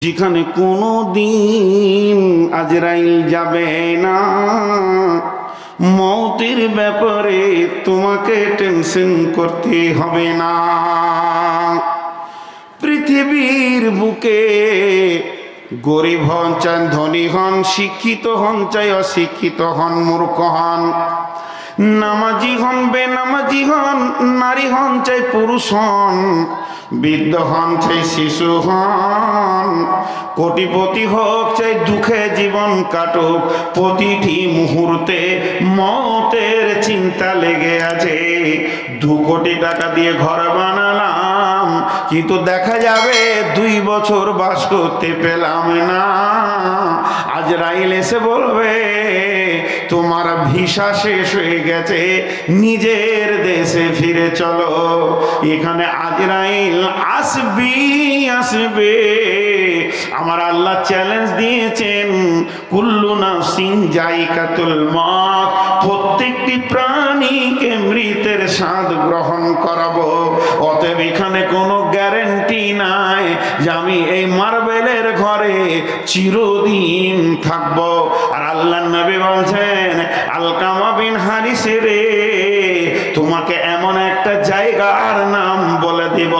যেখানে কোনো দিন আজরাইল যাবে না, মৌতের ব্যাপারে তোমাকে টেনশন করতে হবে না। পৃথিবীর বুকে গরিব হন চাই ধনী হন, শিক্ষিত হন চাই অশিক্ষিত হন, মূর্খ হন, নামাজি হন বেনামাজি হন, নারী হন চাই পুরুষ হন, বৃদ্ধ হন চাই শিশু হন, কোটিপতি হোক চাই দুঃখে জীবন কাটুক, প্রতিটি মুহূর্তে মতের চিন্তা লেগে আছে। 2 কোটি টাকা দিয়ে ঘর বানালাম, কিন্তু দেখা যাবে 2 বছর বাস করতে পেলাম না। আজরাইল এসে বলবে তোমার ভিসা শেষ হয়ে গেছে, নিজের দেশে ফিরে চলো। এখানে আজরাইল আসবে। আমার আল্লাহ চ্যালেঞ্জ দিয়েছেন, কুল্লু নাফসিন যায়িকাতুল মউত, প্রত্যেকটি প্রাণীকে মৃতের স্বাদ গ্রহণ করাবো। অতএব এখানে কোনো গ্যারান্টি নাই যে আমি এই মার্বেলের ঘরে চিরদিন থাকবো। আর আল্লাহর নবী বলছেন, আলকামা বিন হারিস রে, তোমাকে এমন একটা জায়গার নাম বলে দিব,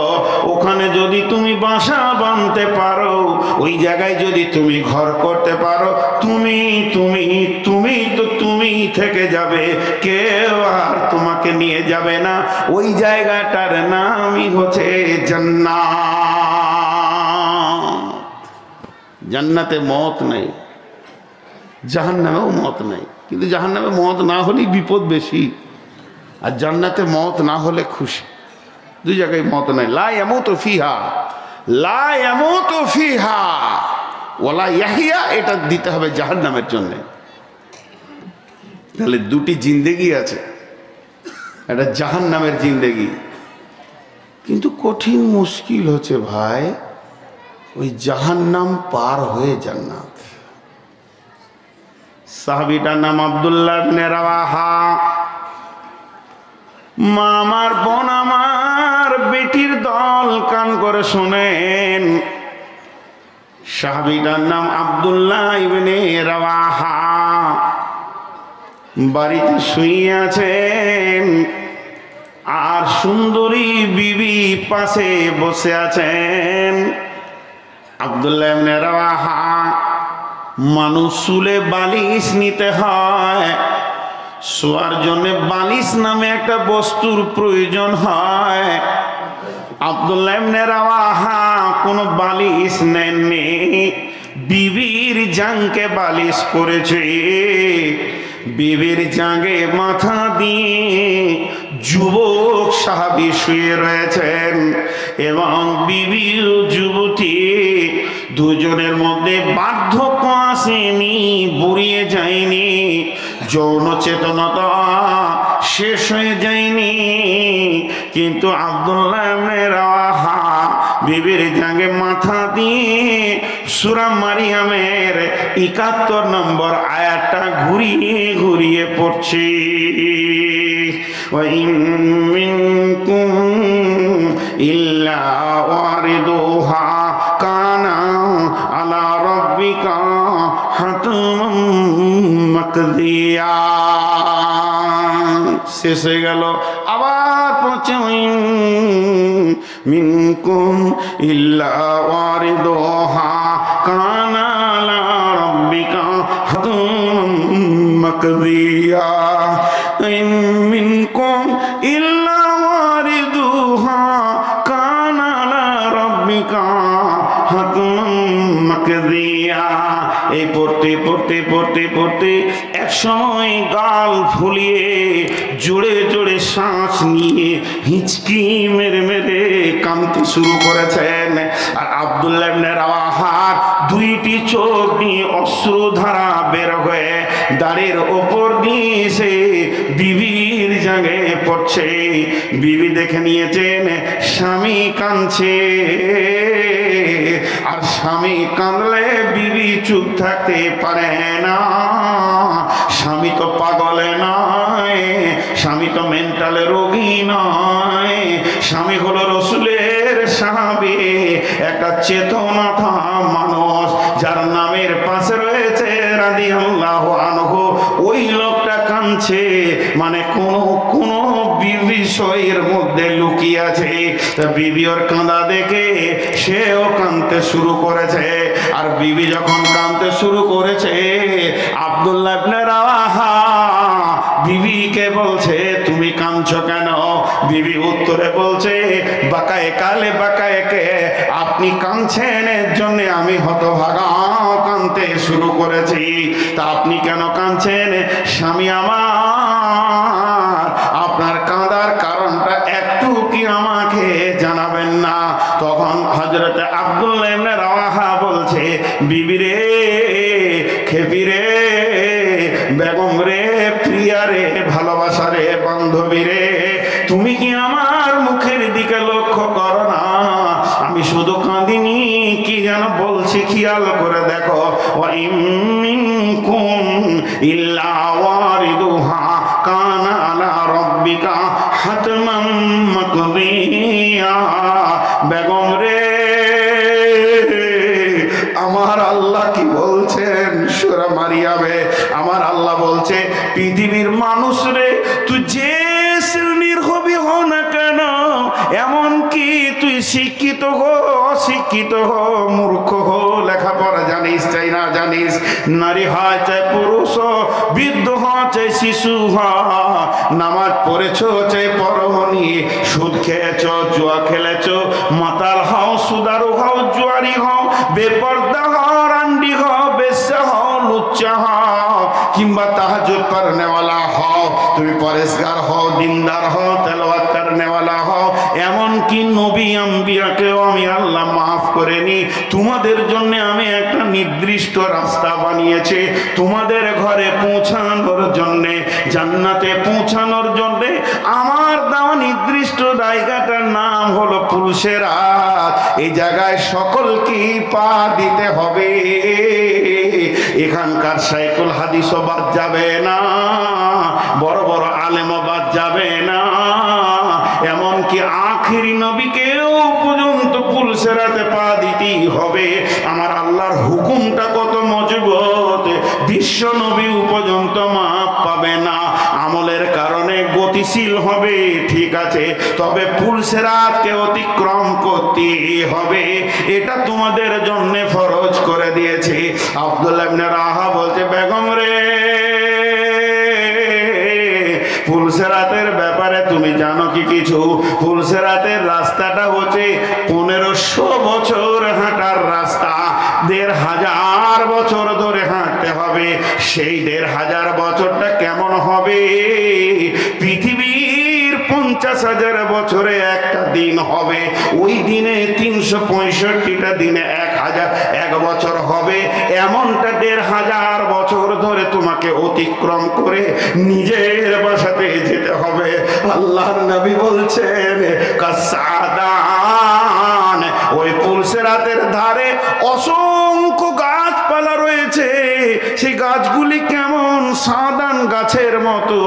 ওখানে যদি তুমি বাসা বাঁধতে পারো, ওই জায়গায় যদি তুমি ঘর করতে পারো, তুমি থেকে যাবে, কেউ আর তোমাকে নিয়ে যাবে না। ওই জায়গাটার নামই হচ্ছে জান্নাত। জান্নাতে মত নেই, জাহান্নামেও মত নেই। কিন্তু জাহান্নামে মত না হলেই বিপদ বেশি, আর জান্নাতে মত না হলে খুশি। 2 জায়গায় মত নাই। লা ইয়ামুতু ফিহা ওয়ালা ইয়াহইয়া, এটা দিতে হবে জাহান্নামের জন্য। তাহলে 2টি জিন্দেগি আছে, এটা জাহান্নামের জিন্দেগি। কিন্তু কঠিন মুশকিল হচ্ছে ভাই, ওই জাহান্নাম পার হয়ে জান্নাত। সাহাবীটার নাম আব্দুল্লাহ ইবনে রাওয়াহা। মা আমার, বোন আমার, বেটির দল কান করে শোনেন। সাহাবীটার নাম আব্দুল্লাহ ইবনে রাওয়াহা। বাড়িতে শুয়ে আছেন, আর সুন্দরী বিবি পাশে বসে আছেন। আব্দুল্লাহ ইবনে রাওয়াহা, মানুষ শুলে বালিশ নিতে হয়, শোয়ার জন্য বালিশ নামে একটা বস্তুর প্রয়োজন হয়। আব্দুল্লাহ ইবনে রাওয়াহা কোনো বালিশ নেননি, বিবির জাঙ্গে বালিশ করেছে। বিবির জাঙ্গে মাথা দিয়ে যুবক সাহাবী শুয়ে রয়েছেন, এবং বিবি ও যুবতী দুজনের মধ্যে বার্ধক্য আসেনি, বুড়িয়ে যায়নি, যৌন চেতনতা শেষ হয়ে যায়নি। কিন্তু আব্দুল্লাহ ইবনে রাওয়াহা বিবির জাঙ্গে মাথা দিয়ে সূরা মারিয়ামের 71 নম্বর আয়াতটা ঘুরিয়ে ঘুরিয়ে পড়ছে। ওয়া ইন মিনকুম ইল্লা ওয়ারিদুহা কানা আলা রাব্বিকা হাতমান মাকদিয়া। শেষ হয়ে গেল, আবার পৌঁছে মিনকুম ইল্লা ওয়ারিদুহা কানা আলা রাব্বিকা হাতমান মাকদিয়া। মিনকুম ইল্লা ওয়ারিদুহা কানা আলা রাব্বিকা হাতমান মাকদিয়া। এই পড়তে পড়তে পড়তে পড়তে এক সময় গাল ফুলিয়ে জোরে জোরে শ্বাস নিয়ে হিচকি মেরে মেরে কাঁদতে শুরু করেছেন। আর আব্দুল্লাহ ইবনে রাওয়াহার 2টি চোখ দিয়ে অশ্রুধারা বের হয়ে দাঁড়ের ওপর দিয়ে সে বিবির জাঙ্গে পড়ছে। বিবি দেখে নিয়েছেন স্বামী কাঁদছে, আর স্বামী কাঁদলে বিবি চুপ থাকতে পারে না। স্বামী তো পাগলে নয়, স্বামী তো মেন্টালে রোগী নয়, স্বামী হলো রাসূলের সাহাবী, একটা চেতনাটা মানুষ পাশে রয়েছে রাদিয়াল্লাহু আনহু, ওই লোকটা কাঁদছে, মানে কোন বিষয়ের মধ্যে লুকিয়ে আছে। বিবি ওর কাঁদা দেখে সেও কাঁদতে শুরু করেছে। আর বিবি যখন কাঁদতে শুরু করেছে, আব্দুল্লাহ ইবনে রাওয়াহা বিবিকে বলছে, তুমি কাঁদছো কেন? বিবি উত্তরে বলছে, বাকায়ে কালে বাকায়েকে, আপনি কাঁদছেন এর জন্য আমি হতভাগা কাঁদতে শুরু করেছি। তা আপনি কেন কাঁদছেন স্বামী আমার? আপনার কাঁদার কারণটা একটু কি আমাকে জানাবেন না? তখন হযরতে আব্দুল্লাহ ইবনে রাওয়াহা বলছে, বিবি রে, খেপি রে, বেগম রে, প্রিয়া রে, ভালোবাসা রে, বান্ধবী রে, তুমি কি আমার মুখের দিকে লক্ষ্য করো না? আমি শুধু কাঁদিনি, কি যেন বলছি খেয়াল করে দেখো। ওয়া ইম মিনকুম ইল্লা ওয়ারিদুহা কানা আলা রাব্বিকা হাতমান মাকদিয়া। বেগম রে, আমার আল্লাহ কি বলছেন সূরা মারিয়ামে? আমার আল্লাহ বলছে, পৃথিবীর মানুষ রে, তুই যে শ্রেণীর হবি হ না কেন, এমন কি তুই শিক্ষিত হো, অশিক্ষিত হো, মূর্খ হো, লেখাপড়া জানিস চাই না জানিস, নারী হয় চাই পুরুষ হ, বৃদ্ধ হয় চাই শিশু হ, নামাজ পড়েছ চাই পরহনি, সুদ খেয়েছ, জুয়া খেলেছ, মাতাল হও, সুদারু হও, জুয়ারি হও, বেপর্দা হও, রান্ডি হও, বেশ্যা হও, লুচ্চা হও, কিংবা তাহাজ্জুদ পড়নেওয়ালা হও, তুমি পরেশগার হও, দিনদার হও, তেলাওয়াত করনেওয়ালা হও, এমন কি নবী আম্বিয়াকেও আমি আল্লাহ মাফ করেনি। তোমাদের জন্য আমি একটা নির্দিষ্ট রাস্তা বানিয়েছি, তোমাদের ঘরে পৌঁছানোর জন্য, জান্নাতে পৌঁছানোর জন্য আমার দেওয়া নির্দিষ্ট জায়গাটার নাম হলো পুলসেরাত। এই জায়গায় সকলকে পা দিতে হবে। এখানকার সাইকুল হাদিসও বাদ যাবে না, বড় বড় আলেমও বাদ যাবে না, এমনকি আখিরি নবীকেও পর্যন্ত পুলসেরাতে পা দিতেই হবে। আমার আল্লাহর হুকুমটা কত মজবুত, বিশ্ব নবী পর্যন্ত মাপ পাবে না। আমলের কারণে গতিশীল হবে, ঠিক আছে, তবে পুলসেরাতকে অতিক্রম করতে হবে। এটা তোমাদের জন্য ফরজ করে দিয়েছে। আব্দুল্লাহ ইবনে রাওয়াহা বলছে, বেগম রে, পুলসেরাতের ব্যাপারে তুমি জানো কি কিছু? পুলসেরাতের রাস্তাটা হচ্ছে 1500 বছর হাঁটার রাস্তা, 1500 বছর ধরে হাঁটতে হবে। সেই 1500 বছরটা কেমন হবে? পৃথিবীর 50,000 বছরে একটা দিন হবে, ওই দিনে 365টা দিনে 1001 বছর হবে। এমনটা 1500 বছর ধরে তোমাকে অতিক্রম করে নিজের বাসাতে যেতে হবে। আল্লাহর নবী বলছেন, কাসাদান, ওই পুলসেরাতের ধারে অসংখ্য গাছপালা রয়েছে, সেই গাছগুলি কেমন সাদান গাছের মতো,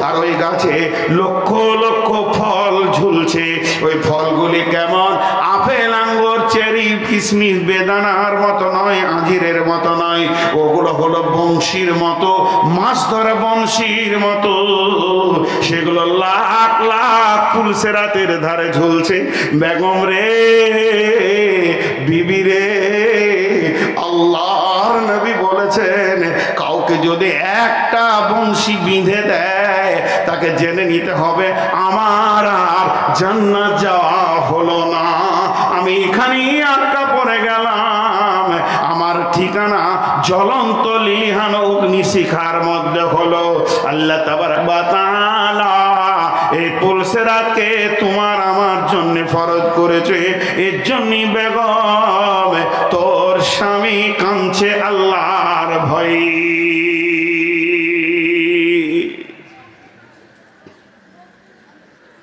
আর ওই গাছে লক্ষ লক্ষ ফল ঝুলছে। ওই ফলগুলি কেমন? আপেল, আঙ্গুর, চেরি, কিশমিশ, বেদানার মতো নয়, আঞ্জিরের মতো নয়, ওগুলো হলো বংশীর মতো, মাছ ধরা বংশীর মতো। সেগুলো লাখ লাখ পুলসেরাতের ধারে ঝুলছে। বেগম রে, বিবি রে, আল্লাহর নবী বলেছেন, কাউকে যদি একটা বংশী বিঁধে দেয়, তাকে জেনে নিতে হবে আমার আর জান্নাত যাওয়া হলো না। আমি এখানেই আটকা পড়ে গেলাম, আমার ঠিকানা জ্বলন্ত লিলিহান অগ্নিশিখার মধ্যে হলো। আল্লাহ তাবারক ওয়া তাআলা এই পুলসেরাতকে তোমার আমার জন্য ফরজ করেছে। এর জন্যই বেগম, তোর স্বামী কাঁদছে আল্লাহর ভয়।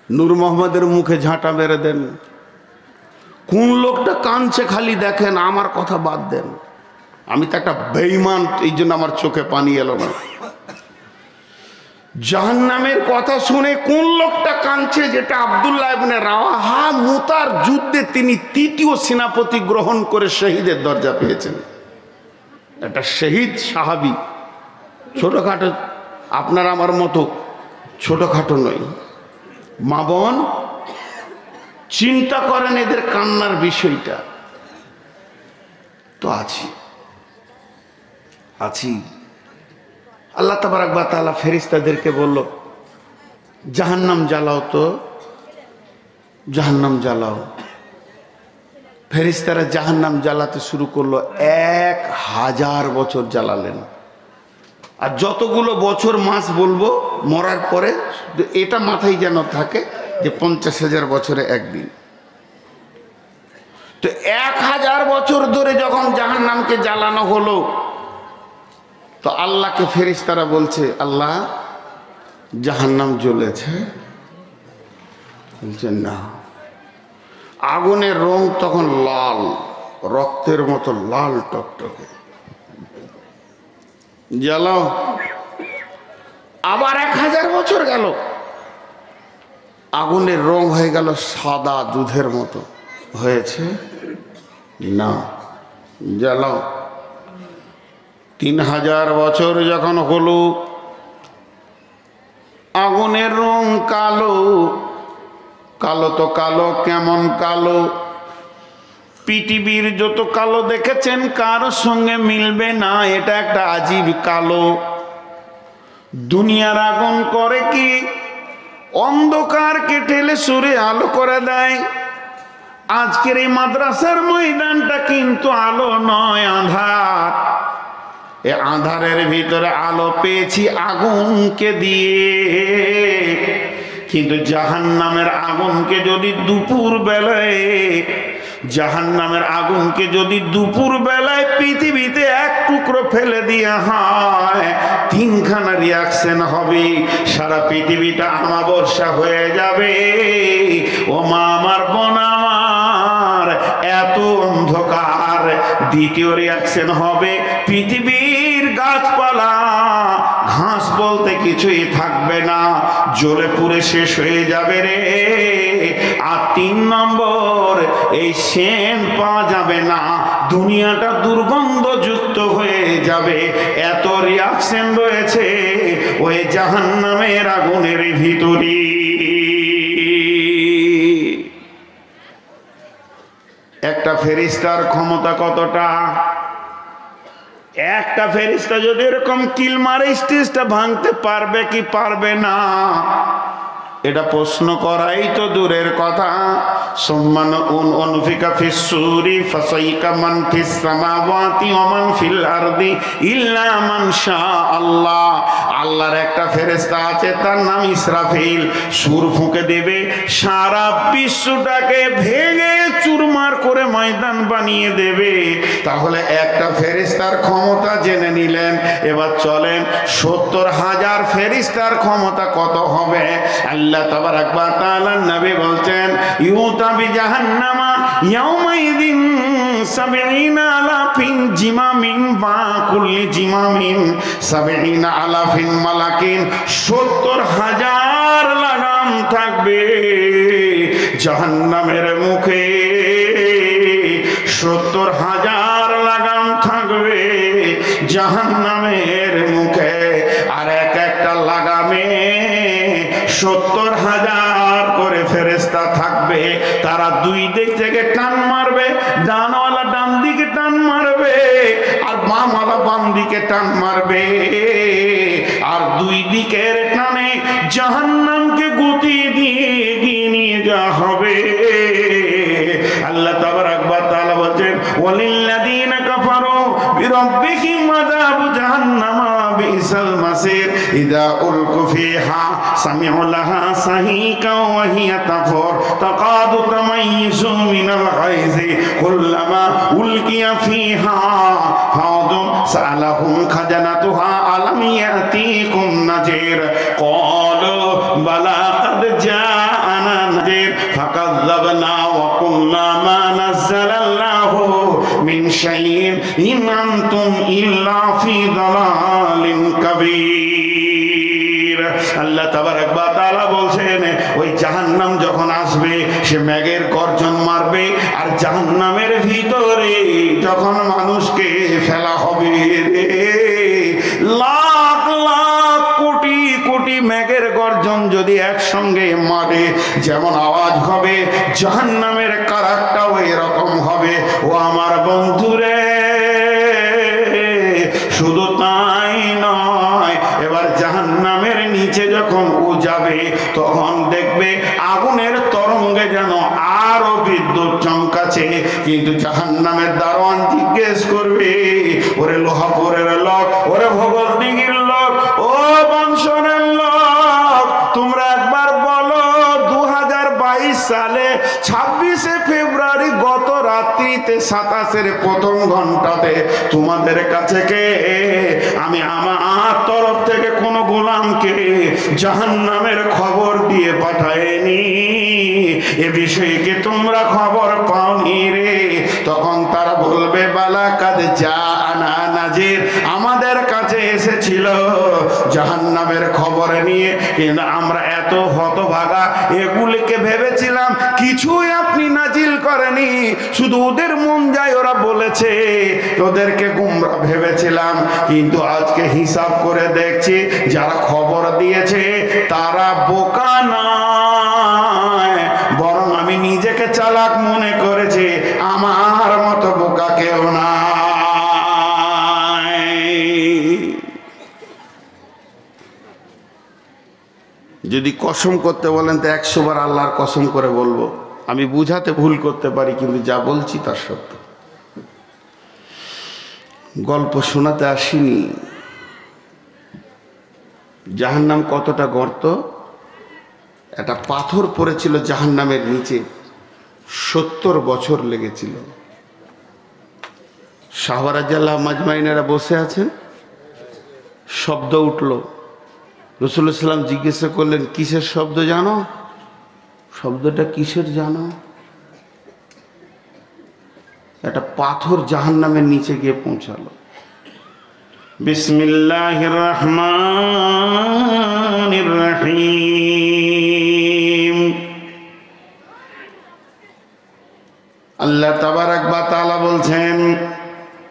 নূর মোহাম্মদের মুখে ঝাঁটা মেরে দেন। কোন লোকটা কাঁদছে খালি দেখেন, আমার কথা বাদ দেন। আমি তো একটা বেঈমান, এই জন্য আমার চোখে পানি এলো না। জাহান্নামের কথা শুনে কোন লোকটা কাঁদছে, যেটা আব্দুল্লাহ ইবনে রাওয়াহা মুতার যুদ্ধে তিনি 3য় সেনাপতি গ্রহণ করে শহীদের দরজা পেয়েছেন। একটা শহীদ সাহাবী, ছোটখাটো আপনার আমার মতো ছোটখাটো নয়। মা বোন চিন্তা করেন এদের কান্নার বিষয়টা। তো আছি আল্লাহ তাবারক ওয়া তাআলা ফেরেশতাদেরকে বলল জাহান্নাম জ্বালাও, তো জাহান্নাম জ্বালাও। ফেরেশতারা জাহান্নাম জ্বালাতে শুরু করলো। 1000 বছর জ্বালালেন। আর যতগুলো বছর মাস বলবো মরার পরে, এটা মাথায় যেন থাকে যে 50,000 বছরে একদিন। তো 1000 বছর ধরে যখন জাহান্নামকে জ্বালানো হলো, তো আল্লাহকে ফেরেশতারা বলছে, আল্লাহ জাহান্নাম জ্বলেছে? বলছেন না। আগুনের রং তখন লাল, রক্তের মতো লাল টকটকে। জ্বালাও। আবার 1000 বছর গেল, আগুনের রং হয়ে গেল সাদা দুধের মতো। হয়েছে না, জ্বালাও। 3000 বছর যখন হলো, আগুনের রং কালো। কালো তো কালো, কেমন কালো? পৃথিবীর যত কালো দেখেছেন কার সঙ্গে মিলবে না, এটা একটা আজীব কালো। দুনিয়ার আগুন করে কি? অন্ধকারকে ঠেলে সুরে আলো করে দেয়। আজকের এই মাদ্রাসার ময়দানটা কিন্তু আলো নয়, আঁধার। এ আঁধারের ভিতরে আলো পেয়েছি আগুনকে দিয়ে। কিন্তু জাহান্নামের আগুনকে যদি দুপুর বেলায়, জাহান্নামের আগুনকে যদি দুপুর বেলায় পৃথিবীতে এক টুকরো ফেলে দেওয়া হয়, 3খানা রিয়াকশন হবে। সারা পৃথিবীটা আমাবর্ষা হয়ে যাবে। ও মা আমার, বোন আমার, এত অন্ধকার। দ্বিতীয় রিয়াকশন হবে, পৃথিবীর গাছপালা, ঘাস বলতে কিছুই থাকবে না, জ্বলে পুড়ে শেষ হয়ে যাবে রে। আর 3 নম্বর, এই সেন্ট পাওয়া যাবে না, দুনিয়াটা দুর্গন্ধযুক্ত হয়ে যাবে। এত রিয়াকশন রয়েছে ওই জাহান্নামের আগুনের ভিতরে। একটা ফেরেশতার ক্ষমতা কতটা? একটা ফেরেশতা যদি এরকম কিল মারে, স্টেজটা ভাঙতে পারবে কি পারবে না, এটা প্রশ্ন করাই তো দূরের কথা। সম্মান উনফিকা ফিস সূরি ফাসাইকা মান ফিস সামাওয়াতি ওয়া মান ফিল আরদি ইল্লা মান শাআল্লাহ। আল্লাহর একটা ফেরেশতা আছে, তার নাম ইসরাফিল। সুর ফুঁকে দেবে, সারা বিশ্বটাকে ভেঙে চুরমার করে ময়দান বানিয়ে দেবে। তাহলে একটা ফেরেশতার ক্ষমতা জেনে নিলেন। এবার চলেন 70,000 ফেরেশতার ক্ষমতা কত হবে। আল্লাহ তাবারক ওয়া তাআলা নবী বলছেন, ইউতা বিজাহান্নামা ইয়াউমাইদিন 70 আলাফিন জিমামিন বা কুল্লি জিমামিন 70 আলাফিন মালাকিন। 70,000 লাগাম থাকবে জাহান্নামের মুখে। 70,000 লাগাম থাকবে জাহান্নামের মুখে। আর একটা লাগামে 70,000 করে ফেরেশতা থাকবে। তারা দুই দিক থেকে টান মারবে। ডানওয়ালা ডান দিকে টান মারবে, আর বামওয়ালা বাম দিকে টান মারবে। আর দুই দিকের টানে জাহান্নামকে গতি দিয়ে এগিয়ে নিয়ে যাওয়া হবে। আল্লাহ তাবারক ওয়া তাআলা বলেন, ওয়ালিল্লাযীনা কাফারু বিরাব্বিহিম আযাবু জাহান্নামা বিসাল মাসির ইযা উলকু ফিহা সামি'ু লাহা সাহিকা ওয়া হিয়া তাফুর তাকাদু তামাইয়িজু মিনাল গায়জি কুল্লামা উলকিয়া ফিহা ফাউদুন সালাহুম খাজানাতুহা আলাম ইয়াতিকুম নাযীর ক্বালু বালা ক্বাদ জাআনা নাযীর ফাকাযযাবনা ওয়া কুল্লা মা নাযালাল্লাহু মিন শাইইন ইন আনতুম ইল্লা ফি দালালিন কাবীর। আল্লাহ তাবারক ওয়া তাআলা বলছেন ওই জাহান্নাম যখন আসবে সে মেঘের গর্জন মারবে, আর জাহান্নামের ভিতরে যখন মানুষকে ফেলা হবে রে, লাখ লাখ কোটি কোটি মেঘের গর্জন যদি একসঙ্গে মারে যেমন আওয়াজ হবে, জাহান্নামের কারাকটাও এরকম হবে। ও আমার বন্ধুরে, শুধু তাই নয়, এবার জাহান্নামের নিচে যখন ও যাবে তখন দেখবে আগুনের তরঙ্গে যেন আরো বিদ্যুৎ চমকাছে, কিন্তু জাহান্নামের দারোয়ান জিজ্ঞেস করবে, ওরে লোহাপুরের লোক, ওরে ভগবদ্দিঘির লোক, ও বংশনের লোক, তোমরা একবার বলো 2022 সালে 26শে ফেব্রুয়ারি গত রাত্রিতে 27-এর প্রথম ঘন্টাতে তোমাদের কাছে কে আমি আমার তরফ থেকে কোন গোলামকে জাহান্নামের খবর দিয়ে পাঠাইনি? এ বিষয়ে কি তোমরা খবর পাওনি রে? তখন তারা বলবে বালা কাদ জাআনা নাজির, আমাদের কাছে এসেছিল জাহান্নামের খবর নিয়ে, কিন্তু আমরা এত হতভাগা এগুলিকে ভেবেছিলাম কিছুই আপনি নাজিল করেনি, শুধু ওদের মন যায় ওরা বলেছে, ওদেরকে গোমরা ভেবেছিলাম। কিন্তু আজকে হিসাব করে দেখছি যারা খবর দিয়েছে তারা বোকা নয়, বরং আমি নিজেকে চালাক মনে করেছি, আমার মতো বোকা কেউ না। যদি কসম করতে বলেন তো 100 বার আল্লাহর কসম করে বলবো। আমি বুঝাতে ভুল করতে পারি, কিন্তু যা বলছি তার সত্য। গল্প শোনাতে আসিনি। জাহান্নাম কতটা গর্ত, একটা পাথর পড়েছিল জাহান্নামের নিচে, 70 বছর লেগেছিল। সাহাবা রাদিয়াল্লাহু মাজমাইনেরা বসে আছেন, শব্দ উঠল। রাসূলুল্লাহ সাল্লাল্লাহু আলাইহি ওয়াসাল্লাম জিজ্ঞাসা করলেন, কিসের শব্দ জানো? শব্দটা কিসের জানো? একটা পাথর জাহান্নামের নিচে গিয়ে পৌঁছালো। বিসমিল্লাহির রহমানির রহিম। আল্লাহ তাবারক ওয়া তাআলা বলছেন,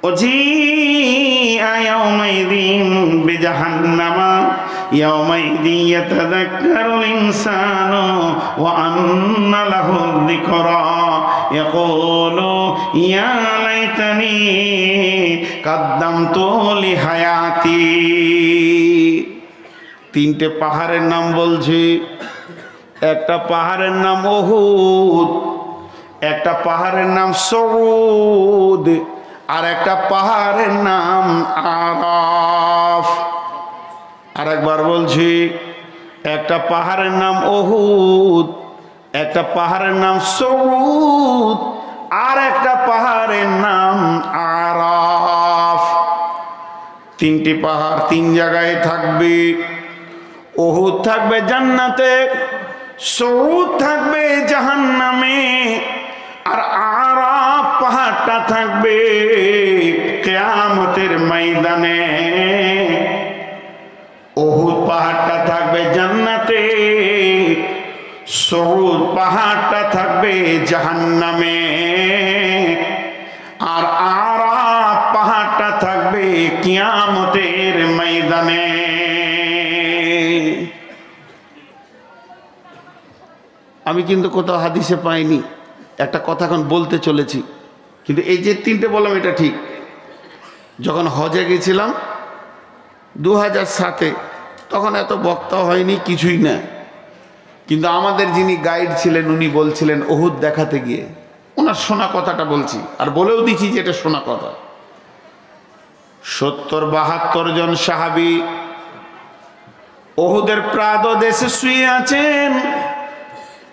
ওজিআ ইয়াওমাইযিন বিজাহান্নামা ইয়াওমাইযিন ইয়াতাযাক্কারুল ইনসানু ওয়া আন্না লাহু যিকরা ইয়াকুলু ইয়া লাইতানি কাদ্দামতু লিহায়াতি। তিনটে পাহাড়ের নাম বলছি। একটা পাহাড়ের নাম উহুদ, একটা পাহাড়ের নাম সউদ, আর একটা পাহাড়ের নাম আরাফ। আর একবার বলছি, একটা পাহাড়ের নাম উহুদ, একটা পাহাড়ের নাম সউদ, আর একটা পাহাড়ের নাম আরাফ। তিনটি পাহাড় তিন জায়গায় থাকবে। উহুদ থাকবে জান্নাতে, সউদ থাকবে জাহান্নামে, আর আরাফ পাহাড়টা থাকবে কিয়ামতের ময়দানে। উহুদ পাহাড়টা থাকবে জান্নাতে, সউদ পাহাড়টা থাকবে জাহান্নামে, আর আরাফ পাহাড়টা থাকবে কিয়ামতের ময়দানে। আমি কিন্তু কোথাও হাদিসে পাইনি, একটা কথা এখন বলতে চলেছি, কিন্তু এই যে তিনটে বললাম এটা ঠিক। যখন হজে গেছিলাম 2007-এ, তখন এত বক্তা হয়নি, কিছুই না, কিন্তু আমাদের যিনি গাইড ছিলেন উনি বলছিলেন উহুদ দেখাতে গিয়ে, ওনার শোনা কথাটা বলছি, আর বলেও দিচ্ছি যে এটা শোনা কথা। 70-72 জন সাহাবী উহুদের প্রাদদেশে শুয়ে আছেন।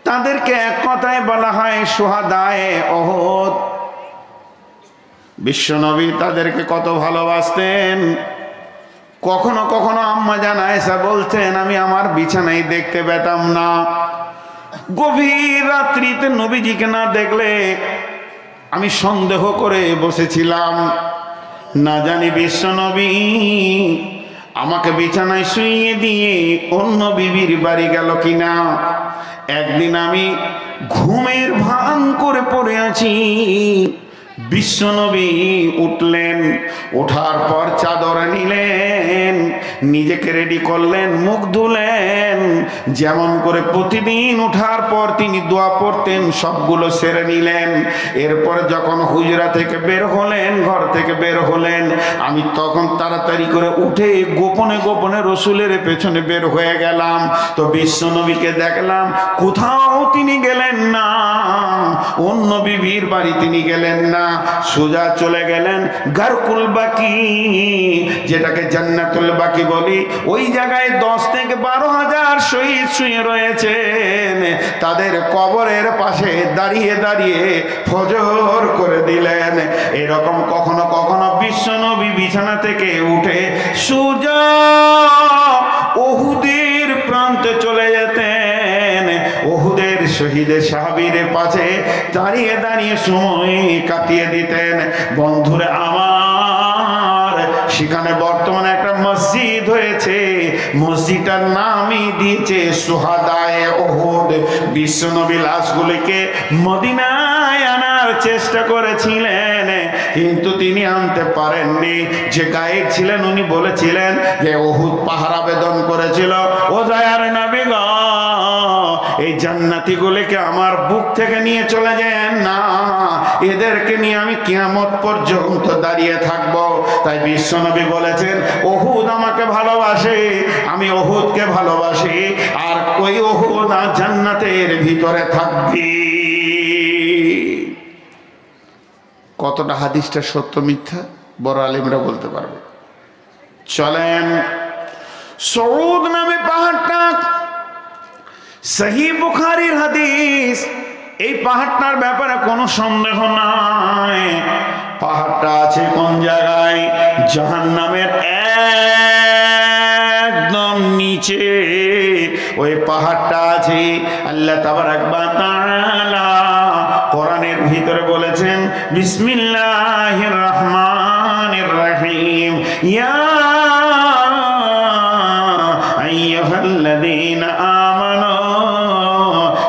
তাদেরকে এক কথায় বলা হয় শুহাদায়ে উহুদ। বিশ্বনবী তাদেরকে কত ভালোবাসতেন। কখনো কখনো আম্মা জান আয়েশা বলতেন, আমি আমার বিছানায় দেখতে পেতাম না। গভীর রাত্রিতে নবীজিকে না দেখলে আমি সন্দেহ করে বসেছিলাম, না জানি বিশ্বনবী আমাকে বিছানায় শুইয়ে দিয়ে অন্য বিবির বাড়ি গেল কিনা। একদিন আমি ঘুমের ভান করে পড়ে আছি, বিশ্বনবী উঠলেন, ওঠার পর চাদর নিলেন, নিজেকে রেডি করলেন, মুখ ধুলেন, যেমন করে প্রতিদিন ওঠার পর তিনি দোয়া পড়তেন সবগুলো সেরে নিলেন। এরপর যখন হুজরা থেকে বের হলেন, ঘর থেকে বের হলেন, আমি তখন তাড়াতাড়ি করে উঠে গোপনে গোপনে রসুলের পেছনে বের হয়ে গেলাম। তো বিশ্বনবীকে দেখলাম কোথাও তিনি গেলেন না, অন্য বিবির বাড়ি তিনি গেলেন না, সোজা চলে গেলেন গারকুল বাকি, যেটাকে জান্নাতুল বাকি বলি। ওই জায়গায় 10 থেকে 12,000 শহীদ শুয়ে রয়েছেন, তাদের কবরের পাশে দাঁড়িয়ে দাঁড়িয়ে ফজর করে দিলেন। এরকম কখনো কখনো বিশ্বনবী বিছানা থেকে উঠে সোজা উহুদের প্রান্তে চলে যেতেন, উহুদের শহীদের সাহাবীদের পাশে দাঁড়িয়ে দাঁড়িয়ে সময় কাটিয়ে দিতেন। বন্ধুরা আমার, সেখানে বর্তমানে একটা মসজিদ হয়েছে, মসজিদটার নামই দিয়েছে সুহাদায়ে উহুদ। বিশ্বনবী লাশগুলিকে মদিনায় আনার চেষ্টা করেছিলেন, কিন্তু তিনি আনতে পারেননি। যে গাইড ছিলেন উনি বলেছিলেন যে উহুদ পাহাড় আবেদন করেছিল, ও দয়ার নবী গো, এই জান্নাতীগুলিকে আমার বুক থেকে নিয়ে চলে যান না, এদেরকে নিয়ে আমি কিয়ামত পর্যন্ত দাঁড়িয়ে থাকবো। তাই বিশ্বনবী বলেছেন উহুদ আমাকে ভালোবাসে, আমি উহুদকে ভালোবাসি, আর ওই উহুদ জান্নাতের ভিতরে থাকবি। কতটা হাদিসটা সত্য মিথ্যা বড় আলেমরা বলতে পারবে। চলেন, সৌদ নামে পাহাড়টা, সহিহ বুখারীর হাদিস, এই পাহাড়টার ব্যাপারে কোনো সন্দেহ নাই। পাহাড়টা আছে কোন জায়গায়? জাহান্নামের একদম নিচে ওই পাহাড়টা আছে। আল্লাহ তাবারাক ওয়া তাআলা কোরআনের ভিতরে বলেছেন, বিসমিল্লাহির রহমানির রহিম, ইয়া আইয়ুহাল্লাযীনা আমানু,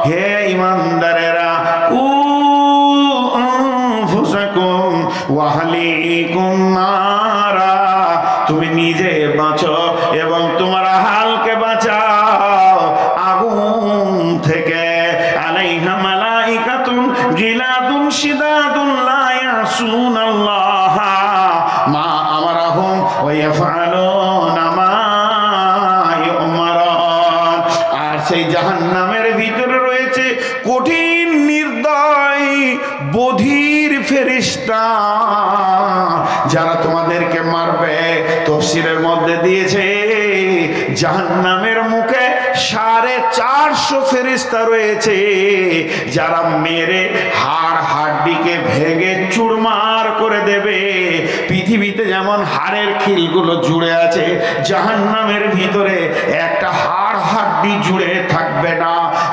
হে ঈমানদারেরা, কু আনফুসাকুম ওয়া আহলিকুম নারা, তুমি নিজে বাঁচো এবং তোমার আহলকে বাঁচাও আগুন থেকে। আলাইহা মালাইকাতুন গিলাদুন শিদাদুন লা ইয়াসুনাল্লাহ মা আমারাহুম ওয়া ইয়াফআলুনা মা ইউমারুন। আর সেই জাহান্নামের ভিতরে রয়েছে কঠিন নির্দয় বধির ফেরেশতা, যারা তোমাদেরকে মারবে। তাফসীরের মধ্যে দিয়েছে জাহান্নামের মুখে 450 ফেরেশতা রয়েছে, যারা মেরে হাড় হাড্ডিকে ভেঙে চুরমার করে দেবে। পৃথিবীতে যেমন হাড়ের খিলগুলো জুড়ে আছে, জাহান্নামের ভিতরে একটা হাড় হাড্ডি জুড়ে থাকবে না,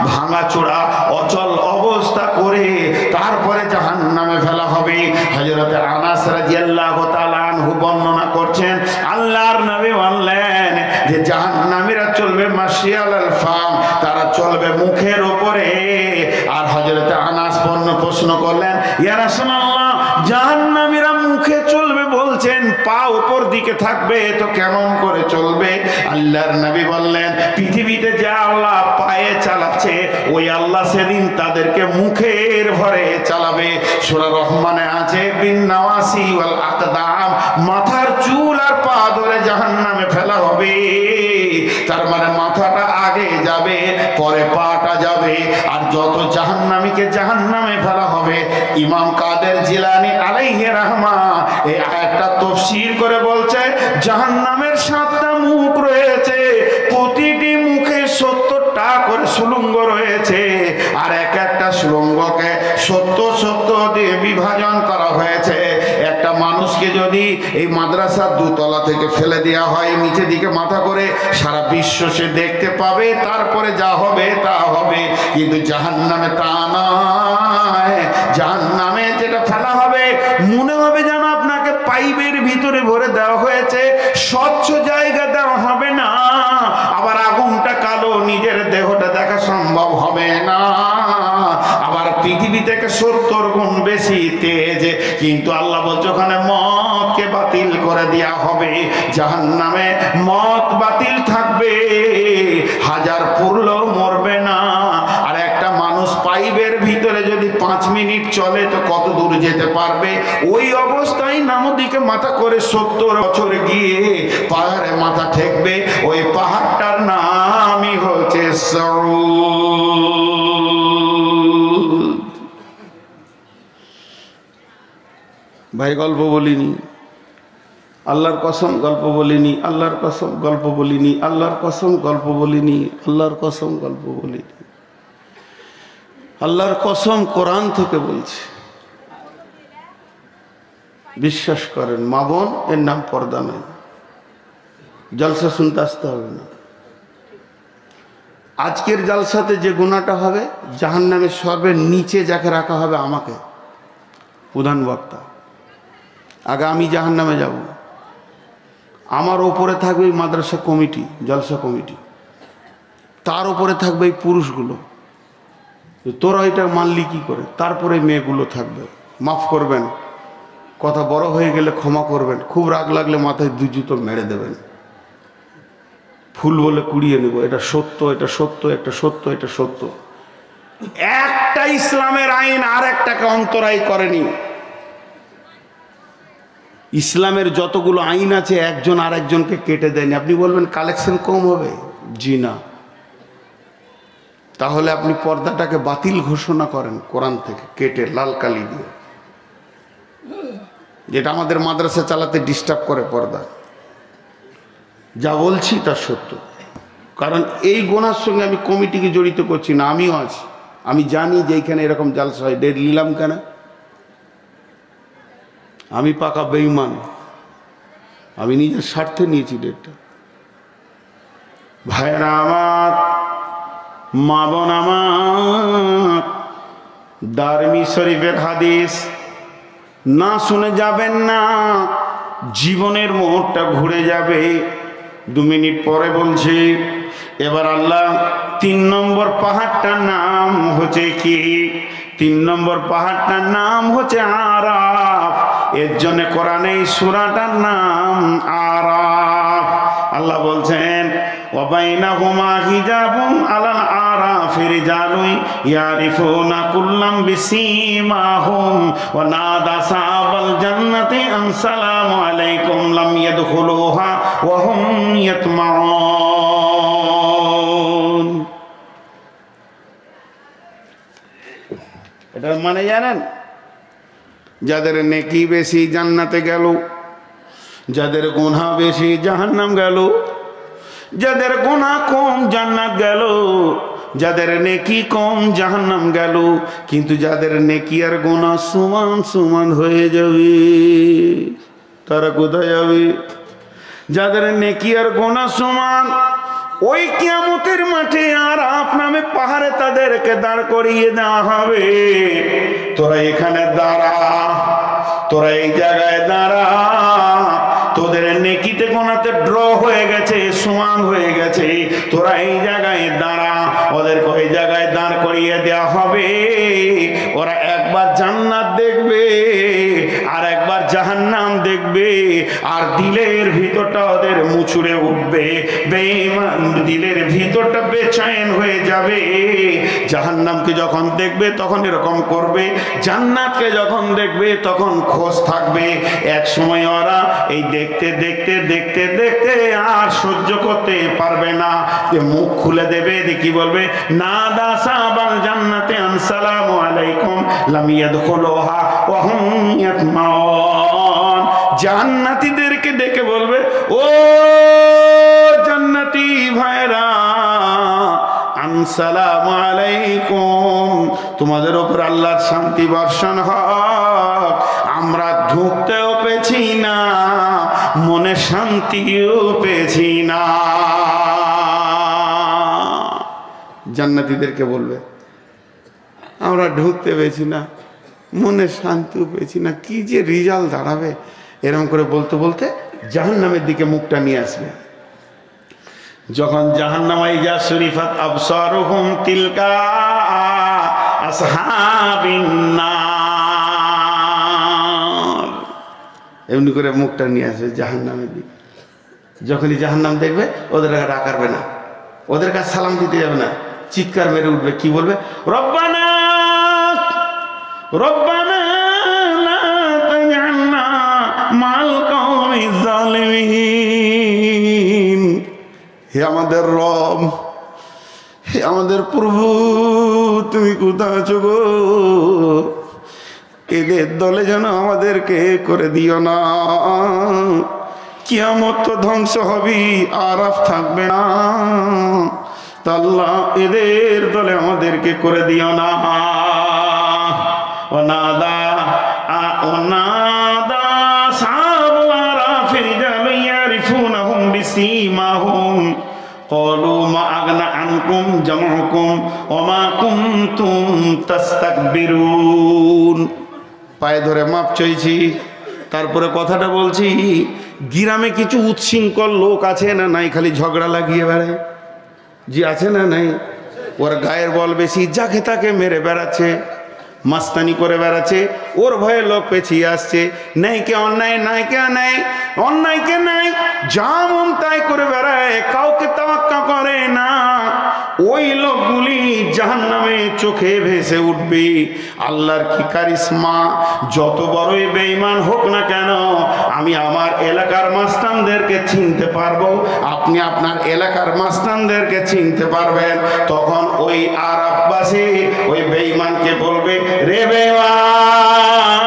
ভাঙাচোরা অচল অবস্থা করে তারপরে জাহান্নামে ফেলা হবে। হযরত আনাস রাদিয়াল্লাহু তাআলা আনহু বর্ণনা করছেন, আল্লাহর নবী বললেন যে জাহান্নামীরা চলবে মাশিয়ালাল ফাম, তারা চলবে মুখের উপরে। আর হযরত আনাস প্রশ্ন করলেন, ইয়া রাসূলুল্লাহ, জাহান্নামীরা মুখে চলবে বলছেন, পা উপর দিকে থাকবে, তো কেমন করে চলবে? আল্লাহর নবী বললেন, পৃথিবীতে যে আল্লাহ পায়ে চালাচ্ছে, ওই আল্লাহ সেদিন তাদেরকে মুখের ভরে চালাবে। সূরা রহমানে আছে, বিন নাওয়াসি ওয়াল আকদাম, মাথার চুল আর পা ধরে জাহান্নামে ফেলা হবে। তার মানে মাথাটা আগে যাবে, পরে পাটা যাবে। আর যত জাহান্নামীকে জাহান্নামে ফেলা হবে, ইমাম কাদের জিলানী আলাইহি রাহমা এই আয়াতটা তাফসীর করে বলছে, জাহান্নামের 7টা মুখ রয়েছে, প্রতিটি মুখে 70টা করে সুলঙ্গ রয়েছে, আর এক একটা সুলঙ্গকে 70 দিয়ে বিভাজন করা হয়েছে। একটা মানুষকে যদি এই মাদ্রাসার 2 তলা থেকে ফেলে দেওয়া হয় নিচে দিকে মাথা করে, সারা বিশ্ব সে দেখতে পাবে, তারপরে যা হবে তা হবে। কিন্তু জাহান্নামে তা নয়, জাহান্নামে যেটা ফেলা হবে মনে হবে যেন আপনাকে পাইপের ভিতরে ভরে দেওয়া হয়েছে, স্বচ্ছ জায়গা দেওয়া হবে না। আবার আগুনটা কালো, নিজের দেহটা দেখা সম্ভব হবে না। আবার পৃথিবী থেকে 70 গুণ বেশি তেজ। কিন্তু আল্লাহ বলছে ওখানে মতকে বাতিল করে দেওয়া হবে। জাহান্নামে মত বাতিল থাকবে, হাজার পুরলেও মরবে না। আর একটা মানুষ পাইপের ভিতরে যদি 5 মিনিট চলে তো কত দূর যেতে পারবে? ওই অবস্থায় নামদিকে মাথা করে 70 বছর গিয়ে পাহাড়ে মাথা ঠেকবে। ওই পাহাড়টার নামই হচ্ছে ভাই গল্প বলিনি, আল্লাহর কসম গল্প বলিনি, আল্লাহর কসম গল্প বলিনি, আল্লাহর কসম গল্প বলিনি, আল্লাহর কসম গল্প বলিনি, আল্লাহর কসম কোরআন থেকে বলছি। বিশ্বাস করেন মা বোন, এর নাম পর্দা নয়। জলসা শুনতে আসতে হবে না। আজকের জলসাতে যে গুনাহটা হবে, জাহান্নামের সর্বের নিচে যাকে রাখা হবে আমাকে, প্রধান বক্তা। আগে আমি জাহান্নামে যাব, আমার ওপরে থাকবে এই মাদ্রাসা কমিটি, জলসা কমিটি, তার উপরে থাকবে এই পুরুষগুলো। তোরা এটা মানলি কি করে? তারপরে মেয়েগুলো থাকবে। মাফ করবেন, কথা বড় হয়ে গেলে ক্ষমা করবেন, খুব রাগ লাগলে মাথায় 2 জুতো মেরে দেবেন। ফুল বলে কুড়িয়ে নেব, এটা সত্য, এটা সত্য, এটা সত্য, এটা সত্য। একটা ইসলামের আইন আর একটাকে অন্তরায় করেনি। ইসলামের যতগুলো আইন আছে একজন আর একজনকে কেটে দেয়নি। আপনি বলবেন কালেকশন কম হবে, জি না। তাহলে আপনি পর্দাটাকে বাতিল ঘোষণা করেন কোরআন থেকে কেটে, লাল কালি দিয়ে, যেটা আমাদের মাদ্রাসা চালাতে ডিস্টার্ব করে পর্দা। যা বলছি তা সত্য, কারণ এই গোনার সঙ্গে আমি কমিটিকে জড়িত করছি না, আমিও আছি। আমি জানি যে এইখানে এরকম জালসা হয়, ডেট নিলাম কেন? আমি পাকা বেঈমান, আমি নিজের স্বার্থে নিয়েছি ডেটটা। ভাইরা আমার, মা বোন আমার, দারমি শরীফের হাদিস না শুনে যাবেন না, জীবনের মোড়টা ঘুরে যাবে। 2 মিনিট পরে বলছি। এবার আল্লাহ 3 নম্বর পাহাড়টার নাম হচ্ছে কি? 3 নম্বর পাহাড়টার নাম হচ্ছে আরাফ। এর জন্য কোরআনে এই সূরাটার নাম আরাফ। আল্লাহ বলছেন ওয়াবাইনাহুমা হিজাবুন আলাল আরাফি রিজালুন ইয়ারিফুনা কুল্লাম বিসীমাহুম ওয়া নাদা সাহাবাল জান্নাতি আন সালামু আলাইকুম লাম ইয়াদখুলুহা ওয়া হুম ইয়াতমাউন। এটার মানে জানেন? যাদের নেকি বেশি জান্নাতে গেল, যাদের গুনাহ বেশি জাহান্নাম গেল, যাদের গুনাহ কম জান্নাত গেল, যাদের নেকি কম জাহান্নাম গেল। কিন্তু যাদের নেকি আর গুনাহ সমান সমান হয়ে যাবে, তারা কোথায় যাবে? যাদের নেকি আর গুনাহ সমান, ওই কিয়ামতের মাঠে আরাফ নামে পাহাড়ে তাদেরকে দাঁড় করিয়ে দেওয়া হবে। তোরা এখানে দাঁড়া, তোরা এই জায়গায় দাঁড়া, তোদের নেকিতে গোনাতে ড্র হয়ে গেছে, সমান হয়ে গেছে, তোরা এই জায়গায় দাঁড়া। ওদেরকে ওই জায়গায় দাঁড় করিয়ে দেওয়া হবে। ওরা একবার জান্নাত দেখবে আর একবার জাহান্নাম দেখবে, আর দিলের ভিতরটা ওদের মুচুরে উঠবে। বেঈমান দিলের ভিতরটা বেচैन হয়ে যাবে। জাহান্নামকে যখন দেখবে তখন এরকম করবে, জান্নাতকে যখন দেখবে তখন খোঁজ থাকবে। এক সময় ওরা এই দেখতে দেখতে দেখতে দেখতে আর সহ্য করতে পারবে না, মুখ খুলে দেবে। কি বলবে? নাদা সাহাবাল জান্নাতে আন সালামু আলাইকুম লাম ইয়াদখুলুহা ওয়া হুম ইয়াতমাউন। জান্নাতীদেরকে ডেকে বলবে, ও জান্নাতি ভাইরা, আসসালামু আলাইকুম, তোমাদের উপর আল্লাহর শান্তি বর্ষণ হোক। আমরা ঢুকতেও পেছি না, মনে শান্তিও পেছি না। জান্নাতীদেরকে বলবে, আমরা ঢুকতে পেছি না, মনে শান্তিও পেছি না। কি যে রেজাল্ট দাঁড়াবে! এরকম করে বলতে বলতে জাহান্নামের দিকে মুখটা নিয়ে আসবে। যখন জাহান্নামাই যা শরীফাত আবসারুহুম তিলকা আসহাবিন নার, এমনি করে মুখটা নিয়ে আসবে জাহান্নামের দিকে। যখনই জাহান্নাম দেখবে ওদের কাছে রাখাবে না, ওদের কাছে সালাম দিতে যাবে না, চিৎকার মেরে উঠবে। কি বলবে? রব্বানা রব্বানা লা তাজআলনা মাল কওমিজ জালিমিন। হে আমাদের রব, হে আমাদের প্রভু, তুমি কোথায় আছো গো? এদের দলে যেন আমাদেরকে করে দিও না। কিয়ামত তো ধ্বংস হবি, আরাফ থাকবে না। তা আল্লাহ এদের দলে আমাদেরকে করে দিও না। ওনাদা ওনাদা সাহাবু আরাফির জাল ইয়ারিফুনাহুম বিসীমাহুম ক্বালু মা আগনা আনকুম জামউকুম ওয়া মা কুনতুম তাস্তাকবিরুন। পায়ে ধরে মাপ চাইছি, তারপরে কথাটা বলছি। গ্রামে কিছু উচ্ছৃঙ্খল লোক আছে না নাই? খালি ঝগড়া লাগিয়ে বেড়ায়। জি আছে না নাই? ওর গায়ের বল বেশি, যাকে তাকে মেরে বেড়াচ্ছে, মাস্তানি করে বেড়াচ্ছে, ওর ভয়ে লোক পেছিয়ে আসছে। নেইকে অন্যায়, নাইকে অন্যায়, অন্যায়কে নাই, যা মন তাই করে বেড়ায়, কাউকে তাওয়াক্কা করে না। ওই লোকগুলি জাহান্নামে চোখে ভেসে উঠবে। আল্লাহর কি কারিশমা! যত বড়ই বেঈমান হোক না কেন, আমি আমার এলাকার মাস্তানদেরকে চিনতে পারবো, আপনি আপনার এলাকার মাস্তানদেরকে চিনতে পারবেন। তখন ওই আরাববাসী ওই বেঈমানকে বলবে, রে বেঈমান,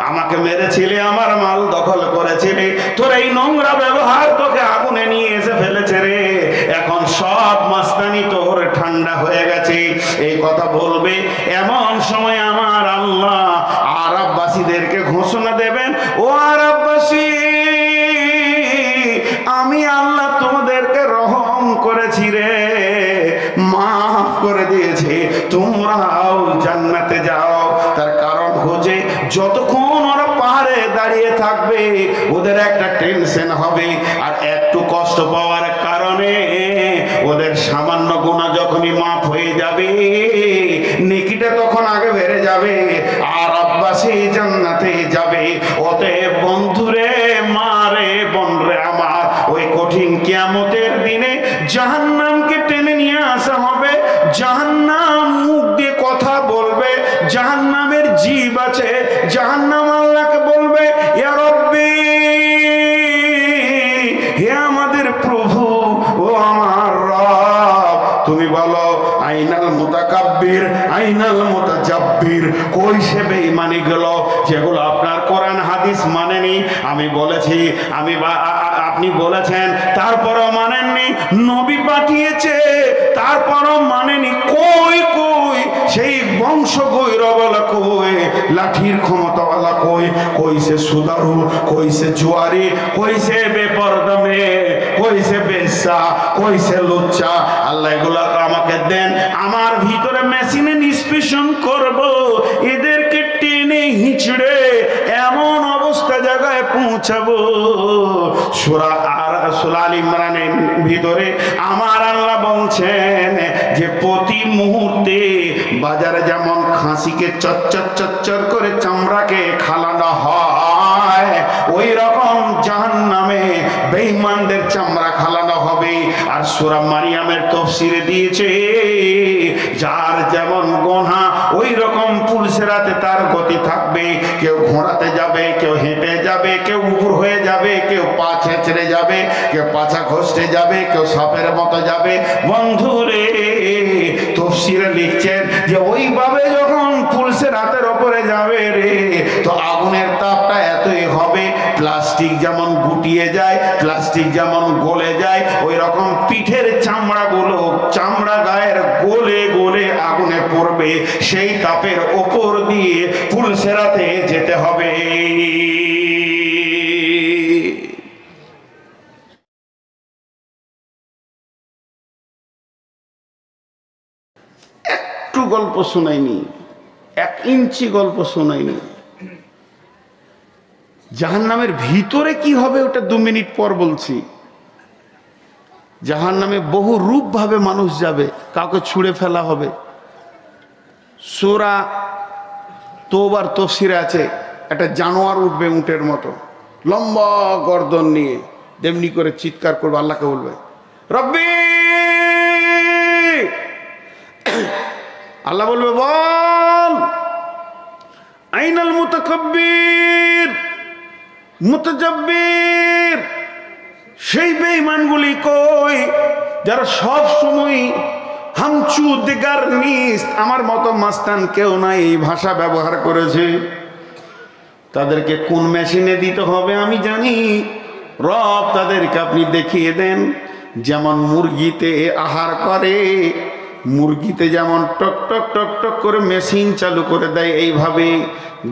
আমাকে মেরেছিলে, আমার মাল দখল করেছিলে, তোর এই নোংরা ব্যবহার তোকে আগুনে নিয়ে এসে ফেলেছে রে। এখন সব মাস্তানি তোর ঠান্ডা হয়ে গেছে। এই কথা বলবে। এমন সময় আমার আল্লাহ আরাববাসীদেরকে ঘোষণা দেবেন, ও আরাববাসী, আমি আল্লাহ তোমাদেরকে রহম করেছি রে, মাফ করে দিয়েছে, তোমরাও জান্নাতে যাও। তার কারণ হচ্ছে যতক্ষণ ওরা পাহাড়ে দাঁড়িয়ে থাকবে ওদের একটা টেনশন হবে, আর একটু কষ্ট পাওয়ার কারণে ওদের সামান্য গুনাহ যখনই মাফ হয়ে যাবে, নেকিটা তখন আগে বেড়ে যাবে, আর আব্বাসী জান্নাতে যাবে। অতএব বন্ধুরে, মারে, বোনরে আমার, ওই কঠিন কিয়ামতের দিনে জাহান্নামকে টেনে নিয়ে আসা হবে। জাহান্নাম মুখ দিয়ে কথা বলবে, জাহান্নামের জীব আছে, জাহান্নাম আল্লাহকে বলবে, ইয়া রব্বি, হে আমাদের প্রভু, ও আমার রব, তুমি বলো আইনাল মুতাকাব্বির, আইনাল মুতাজাব্বির, কই সে বেঈমানি গেল যেগুলো আপনার কোরআন হাদিস মানেনি? আমি বলেছি, আপনি বলেছেন, তারপরও মানেননি। নবী পাঠিয়েছে, তারপরও মানেনি। কই কই সেই বংশ গৈরওয়ালা, কই লাঠির ক্ষমতাওয়ালা, কই কই সে সুদারু, কই সে জুয়ারি, কই সে বেপরদা মেয়ে, কই সে বেশ্যা, কই সে লুচ্চা? আল্লাহ এগুলা আমাকে দেন, আমার ভিতরে মেশিনে নিষ্পেষণ করব, এদেরকে টেনে হিচড়ে এমন অবস্থা জায়গায় পৌঁছাবো। সূরা আল ইমরানের ভিতরে আমার আল্লাহ বলছেন যে প্রতি মুহূর্তে বাজারে যেমন খাসিকে চচ্চর চচ্চর করে চামড়াকে খালানো হয়, ওই রকম জাহান্নামে বেঈমানদের চামড়া খালানো হবে। আর সূরা মারিয়ামের তাফসীরে দিয়েছে, যার যেমন গোনা ওই রকম পুলসেরাতে তার গতি থাকবে। কেউ ঘোড়াতে যাবে, কেউ হেঁটে যাবে, কেউ উপর হয়ে যাবে, কেউ পা ছেঁচড়ে যাবে, কেউ পাছা ঘষতে যাবে, কেউ সাপের মতো যাবে। বন্ধুরে, তাফসীরে লিখছেন যে ওইভাবে যখন পুলসেরাতের ওপরে যাবে রে, তো আগুনের তাপটা এতই হবে, প্লাস্টিক যেমন গুটিয়ে যায়, প্লাস্টিক যেমন গলে যায়, ওই রকম পিঠের চামড়াগুলো, চামড়া গায়ের গলে গলে আগুনে পড়বে। সেই তাপের ওপর দিয়ে পুলসেরাতে যেতে হবে। একটু গল্প শোনায়নি, 1 ইঞ্চি গল্প শোনায়নি। জাহান্নামের ভিতরে কি হবে ওটা 2 মিনিট পর বলছি। জাহান্নামে বহু রূপ ভাবে মানুষ যাবে, কাউকে ছুঁড়ে ফেলা হবে। সূরা তওবার তাফসীরে আছে একটা জানোয়ার উঠবে উটের মতো, লম্বা গর্দন নিয়ে, তেমনি করে চিৎকার করবে, আল্লাহকে বলবে রব্বি। আল্লাহ বলবে বল আইনাল মুতাকাব্বির মুতাজাব্বির, সেই বেঈমানগুলি কই যারা সব সময় হামচু দেগার নিস, আমার মতো মাস্তান কেউ নাই, এই ভাষা ব্যবহার করেছে। তাদেরকে কোন মেশিনে দিতে হবে আমি জানি, রব তাদেরকে আপনি দেখিয়ে দেন। যেমন মুরগিতে আহার করে, মুরগিতে যেমন টক টক টক টক করে মেশিন চালু করে দেয়, এইভাবে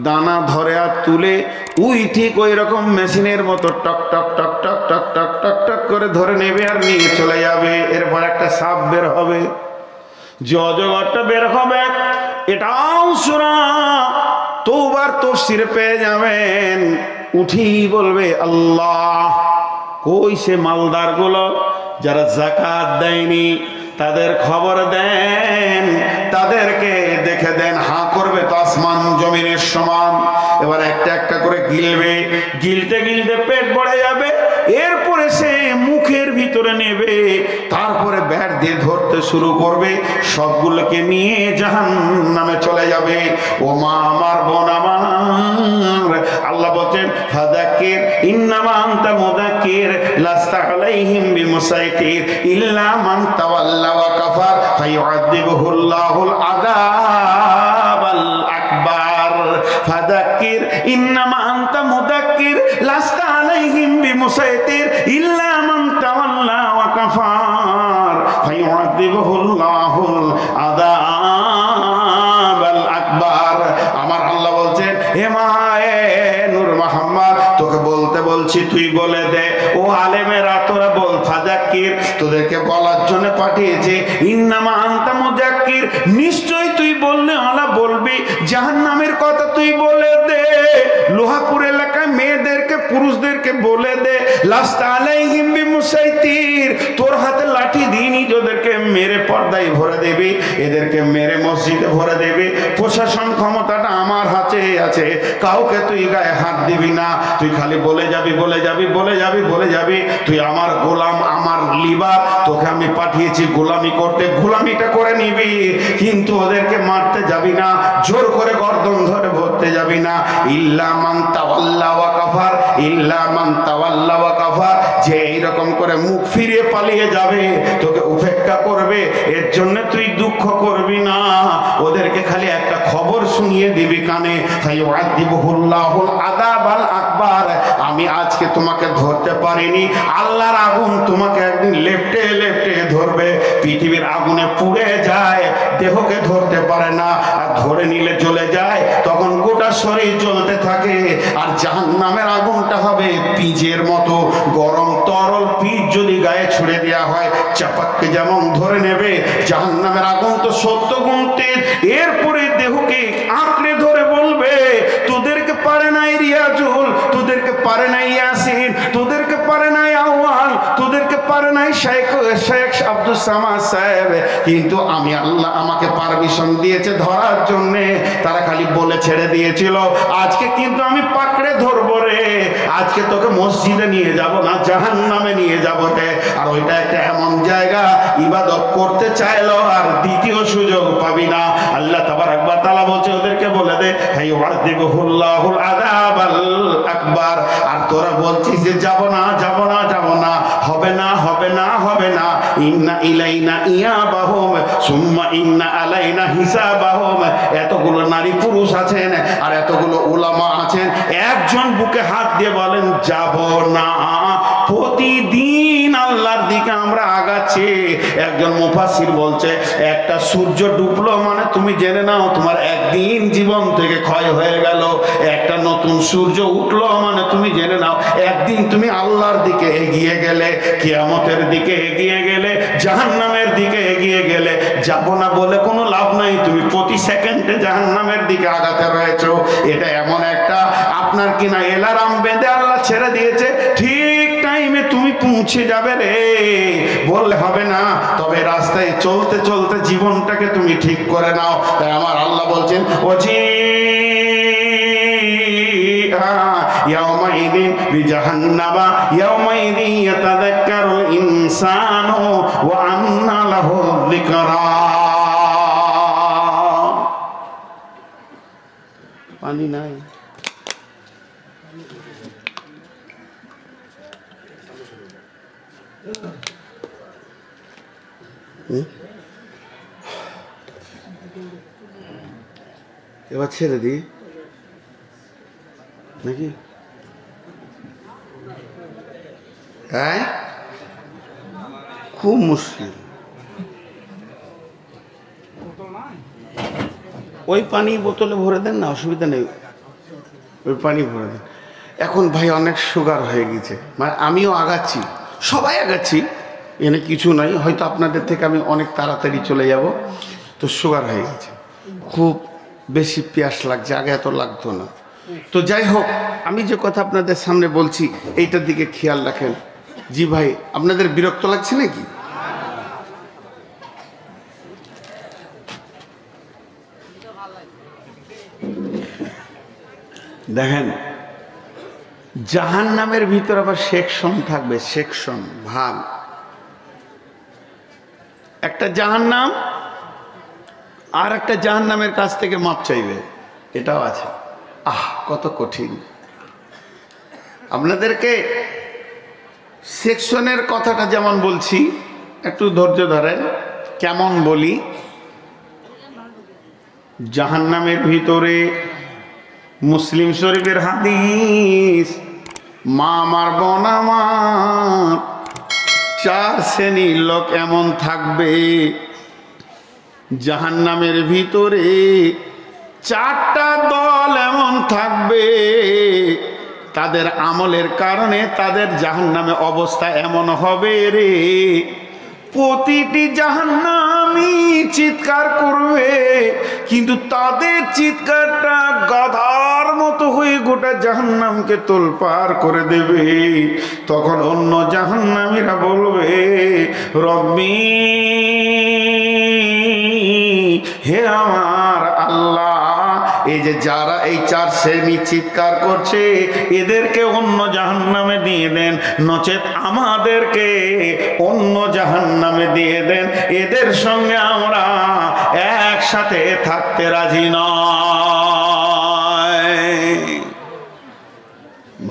দানা ধরে আর তুলে, উই ঠিক ওই রকম মেশিনের মতো টক টক টক টক টক টক টক টক করে ধরে নেবে আর নিয়ে চলে যাবে। এরপর একটা সাপ বের হবে, যে অজগরটা বের হবে এটাও সূরা তওবার তাফসীরে পেয়ে যাবেন। উঠি বলবে আল্লাহ, কই সে মালদার গুলো যারা যাকাত দেয়নি, তাদের খবর দেন, তাদেরকে দেখে দেন। হাঁ করবে তো আসমান জমিনের সমান। এবার একটা একটা করে গিলবে, গিলতে গিলতে পেট ভরে যাবে, এরপরে সে মুখের ভিতরে নেবে, তারপরে ব্যাট দিয়ে ধরতে শুরু করবে, সবগুলোকে নিয়ে জাহান্নামে চলে যাবে। ও মা আমার, বোন আমার, আল্লাহ বলেন ফাযাক্কির ইন্নামা আনতা মুযাক্কির লাস্তা আলাইহিম বিমুসাইতির ইল্লা মান তাওয়াল্লা ওয়া কাফার ফায়ুআযিবুহুল্লাহুল আযাবাল আকবার। ফাযাক্কির ইন্নামা আনতা মুযাক্কির লাস্তা আলাইহিম বিমুসাইতির ইল্লা মান তাওয়াল্লা ওয়া কাফার ফায়ুআযিবুহুল্লাহুল আযাবাল আকবার। আমার আল্লাহ বলছেন হে মা নূর মুহাম্মদ, তোকে বলতে বলছি তুই বলে দে। ও আলেমেরা তোরা বল, ফাযাক্কির তোদেরকে বলার জন্য পাঠিয়েছে, ইন্নামা আনতা মুযাক্কির নিশ্চয় তুই বললে আলা বলবি, জাহান্নামের কথা তুই বলে দে। লোহাপুর এলাকায় মেয়েদেরকে পুরুষদেরকে বলে দে, লাস্তা আলাইহিম বিমুসাইতির, তোর হাতে লাঠি দিইনি ওদেরকে মেরে পর্দায় ভরে দেবে, এদেরকে মেরে মসজিদে ভরে দেবে। প্রশাসন ক্ষমতাটা আমার হাতে আছে, কাউকে তুই গায়ে হাত দিবি না, তুই খালি বলে যাবি বলে যাবি বলে যাবি বলে যাবি, তুই আমার গোলাম আমার লিবার, তোকে আমি পাঠিয়েছি গোলামি করতে, গোলামিটা করে নিবি, কিন্তু ওদেরকে মারতে যাবি না, জোর করে গর্দন ধরে ভরতে যাবি না। ইল্লা মান তাওয়াল্লা ওয়া কাফার, ইল্লা মান তাওয়াল্লা ওয়া কাফার, যে এইরকম করে মুখ ফিরিয়ে পালিয়ে যাবে, তোকে উপেক্ষা করবে, এর জন্য তুই দুঃখ করবি না, ওদেরকে খালি একটা খবর শুনিয়ে দিবি কানে, ফায়ুআযিবুহুল্লাহুল আযাবাল আকবার। আমি আজকে তোমাকে ধরতে পারিনি, আল্লাহর আগুন তোমাকে একদিন লেপটে লেপটে ধরবে। পৃথিবীর আগুনে পুড়ে যায়, দেহকে ধরতে পারে না, আর ধরে নিলে জ্বলে যায়, তখন গোটা শরীর জ্বলতে থাকে। আর জাহান্নামের আগুনটা হবে পিজের মতো গরম তরল, পিজ যদি গায়ে ছুড়ে দেওয়া হয় চাপাককে যেমন ধরে নেবে, জাহান্নামের আগুন তো 70 গুণ তেজ। এরপরে দেহকে আঁকড়ে ধরে বলবে, তোদেরকে পারে নাই রিয়াজুল, তোদেরকে পারে নাই ইয়াসিন, তোদেরকে পারে নাই আউয়াল, তোদেরকে পারে নাই শেখ আব্দুল সামাদ সাহেব, কিন্তু আমি আল্লাহ আমাকে পারমিশন দিয়েছে ধরার জন্য, তারা খালি বলে ছেড়ে দিয়েছিল। আজকে কিন্তু আমি পাকড়ে ধরবো রে, আজকে তোকে মসজিদে নিয়ে যাব না, জাহান্নামে নিয়ে যাব রে। আর ওইটা একটা এমন জায়গা, ইবাদত করতে চাইলো আর দ্বিতীয় সুযোগ পাবি না। আল্লাহ তাবারক ওয়া তাআলা বলছে ওদেরকে বলে দে, ফায়ুআযিবুহুল্লাহুল আযাবাল আকবার। আর তোরা বলছিস যে যাব না যাব না যাব না, হবে না হবে না হবে না, ইন্না ইলাইনা ইয়াবাহুম সুম্মা ইন্না আলাইনা হিসাবাহুম। এতগুলো নারী পুরুষ আছেন আর এতগুলো উলামা আছেন, একজন বুকে হাত দিয়ে বলেন যাব না। প্রতিদিন আল্লাহর দিকে আমরা আগাচ্ছি। একজন মুফাসসির বলছে একটা সূর্য ডুবলো মানে তুমি জেনে নাও তোমার একদিন জীবন থেকে ক্ষয় হয়ে গেল, একটা নতুন সূর্য উঠলো মানে তুমি জেনে নাও একদিন তুমি আল্লাহর দিকে এগিয়ে গেলে, কিয়ামতের দিকে এগিয়ে গেলে, জাহান্নামের দিকে এগিয়ে গেলে। যাব না বলে কোনো লাভ নাই, তুমি প্রতি সেকেন্ডে জাহান্নামের দিকে আগাতে রয়েছো। এটা এমন একটা আপনার কিনা এলার্ম বেঁধে আল্লাহ ছেড়ে দিয়েছে, ঠিক টাইমে তুমি পৌঁছে যাবে রে, বললে হবে না। তবে রাস্তায় চলতে চলতে জীবনটাকে তুমি ঠিক করে নাও। তাই আমার আল্লাহ বলছেন, ওজি ইয়াউমাইদিন বিজাহান্নামা ইয়াউমাইদিন ইয়াতাযাক্কারুল ইনসানু ওয়া আন্না লাহু যিকরা। পানি নাই। এবার ছেড়ে দিই নাকি? হ্যাঁ, খুব মুশকিল। ওই পানি বোতলে ভরে দেন না, অসুবিধা নেই, ওই পানি ভরে দেন। এখন ভাই অনেক সুগার হয়ে গেছে, মানে আমিও আগাচ্ছি, সবাই আগাচ্ছি, এনে কিছু নাই, হয়তো আপনাদের থেকে আমি অনেক তাড়াতাড়ি চলে যাব। তো সুগার হয়ে গেছে, খুব বেশি পিয়াস লাগছে, আগে এত লাগতো না। তো যাই হোক, আমি যে কথা আপনাদের সামনে বলছি এইটার দিকে খেয়াল রাখেন। জি ভাই, আপনাদের বিরক্ত লাগছে নাকি? দেখেন, জাহান্নামের ভিতর আবার সেকশন থাকবে, সেকশন, ভাগ। একটা জাহান্নাম আর একটা জাহান্নামের কাছ থেকে মাপ চাইবে, এটাও আছে। কত কঠিন। আপনাদেরকে সেকশনের কথাটা যেমন বলছি, একটু ধৈর্য ধরেন। কেমন বলি? জাহান্নামের ভিতরে মুসলিম শরীফের হাদিস, মা আমার বোন আমার, 4 শ্রেণীর লোক এমন থাকবে জাহান্নামের ভিতরে, 4টা দল এমন থাকবে, তাদের আমলের কারণে তাদের জাহান্নামে অবস্থা এমন হবে রে, প্রতিটি জাহান্নামী চিৎকার করবে, কিন্তু তাদের চিৎকারটা গাধার মতো হয়ে গোটা জাহান্নামকে তোলপাড় করে দেবে। তখন অন্য জাহান্নামীরা বলবে, রব্বি, হে আমার আল্লাহ, এই যে যারা এই 4 শ্রেণী চিৎকার করছে এদেরকে অন্য জাহান্নামে দিয়ে দেন, নচেত আমাদেরকে অন্য জাহান্নামে দিয়ে দেন, এদের সঙ্গে আমরা একসাথে থাকতে রাজি নয়।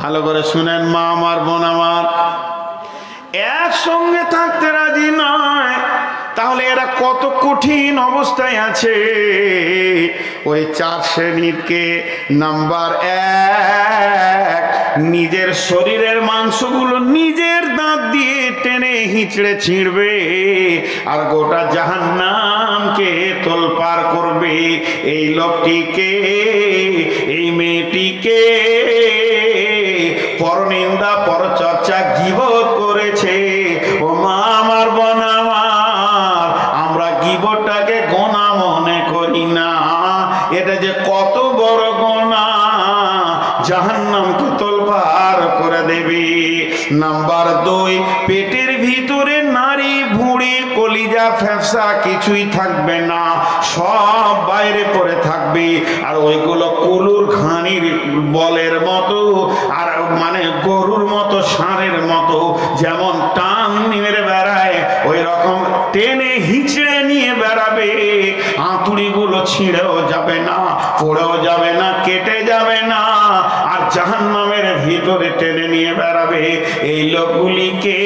ভালো করে শুনেন মা আমার, বোন আমার, একসঙ্গে থাকতে রাজি নয়। তাহলে এরা কত কঠিন অবস্থায় আছে। ওই 4 শ্রেণীকে নাম্বার 1, নিজের শরীরের মাংসগুলো নিজের দাঁত দিয়ে টেনে হিঁচড়ে ছিঁড়বে আর গোটা জাহান্নামকে তোলপাড় করবে। এই লোকটিকে, এই মেয়েটিকে পরনিন্দা, পরচর্চা, গীবত করেছে। ও মা আমার, বোন আমার, আমরা গীবতটাকে গোনা মনে করি না, এটা যে কত বড় গোনা, জাহান্নামকে তোলপাড় করে দেবে। নাম্বার 2, পেটের ভিতরে নারী, ভুঁড়ি, কলিজা, ফ্যাপসা কিছুই থাকবে না, সব বাইরে পড়ে থাকবে। আর ওইগুলো কুলুর ঘানির বলের মতো, আর মানে গরুর মতো, ষাঁড়ের মতো যেমন টান মেরে বেড়ায়, ওই রকম টেনে হিঁচড়ে নিয়ে বেড়াবে। আঁতুড়িগুলো ছিঁড়েও যাবে না, পড়েও যাবে না, কেটে যাবে না, আর জাহান্নামের ভিতরে টেনে নিয়ে বেড়াবে। এই লোকগুলিকে,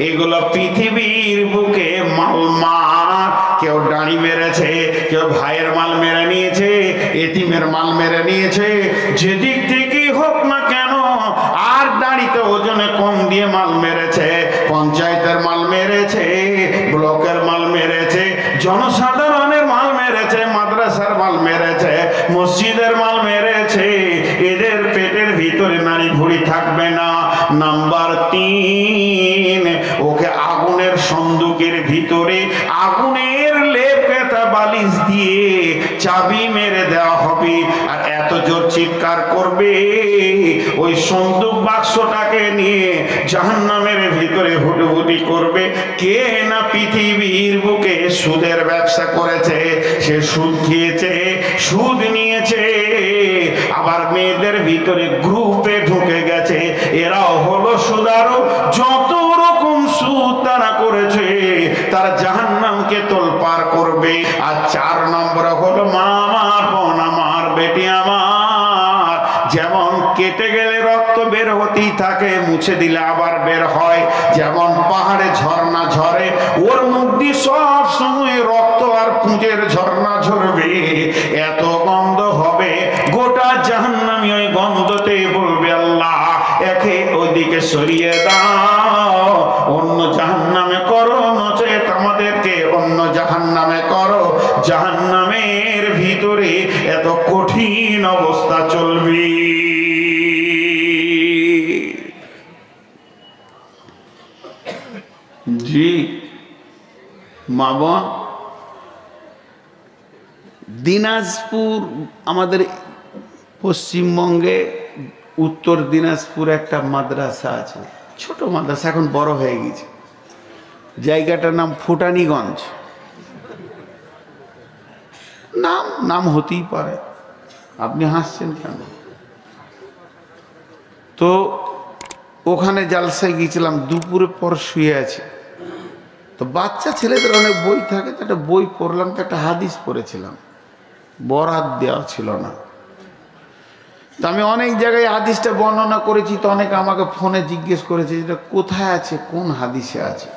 এগুলো পৃথিবীর বুকে মালমার, কেউ ডাঁড়ি মেরেছে, কেউ ভাইয়ের মাল মেরে নিয়েছে, এতিমের মাল মেরে নিয়েছে, যেদিক থেকেই হোক না কেন। আর দাঁড়িতে ওজনে কম দিয়ে মাল মেরেছে, পঞ্চায়েতের মাল মেরেছে, ব্লকের মাল মেরেছে, জনসাধারণের মাল মেরেছে, মাদ্রাসার মাল মেরেছে, মসজিদের মাল মেরেছে। এদের পেটের ভিতরে নারী ভুঁড়ি থাকবে না। নাম্বার 3, ওকে আগুনের সন্দুকের ভিতরে আগুনের লেপ কেতা বালিশ দিয়ে চাবি মেরে দেওয়া হবে। আর এত জোর চিৎকার করবে, ওই সন্দুক বাক্সটাকে নিয়ে জাহান্নামের ভিতরে হুটহুটি করবে। কে না পৃথিবীর বুকে সুদের ব্যবসা করেছে, সে সুদ খেয়েছে, সুদ নিয়েছে, আবার মেয়েদের ভিতরে গ্রুপে ঢুকে গেছে, এরাও হলো সুদারু। যত রকম সুদ তারা করেছে, তারা জাহান্নামকে তোলপাড় করবে। আর 4 নম্বরে হলো মা আমার, বোন আমার, বেটি আমার। যেমন কেটে গেলে রক্ত বের হতেই থাকে, মুছে দিলে আবার বের হয়। যেমন পাহাড়ে ঝর্ণা ঝরে, ওর মুখ দিয়ে সব সময় রক্ত আর পুঁজের ঝর্ণা ঝরবে। এত গন্ধ হবে, গোটা জাহান্নামী ওই গন্ধতে বলবে আল্লাহ একে ওইদিকে সরিয়ে দাও, অন্য জাহান্নামে করো, নচেত আমাদেরকে অন্য জাহান্নামে করো। জাহান্নামের ভিতরে এত কঠিন অবস্থা চলবে। জি মা বোন, দিনাজপুর আমাদের পশ্চিমবঙ্গে উত্তর দিনাজপুর একটা মাদ্রাসা আছে, ছোট মাদ্রাসা, এখন বড় হয়ে গেছে। জায়গাটার নাম ফুটানীগঞ্জ। নাম হতেই পারে, আপনি হাসছেন কেন? তো ওখানে জালসায় গিয়েছিলাম, দুপুরে পর শুয়ে আছে। তো বাচ্চা ছেলেদের অনেক বই থাকে, তো একটা বই পড়লাম, তো একটা হাদিস পড়েছিলাম, বরাত দেওয়া ছিল না। তো আমি অনেক জায়গায় হাদিসটা বর্ণনা করেছি, তো অনেকে আমাকে ফোনে জিজ্ঞেস করেছে এটা কোথায় আছে, কোন হাদিসে আছে।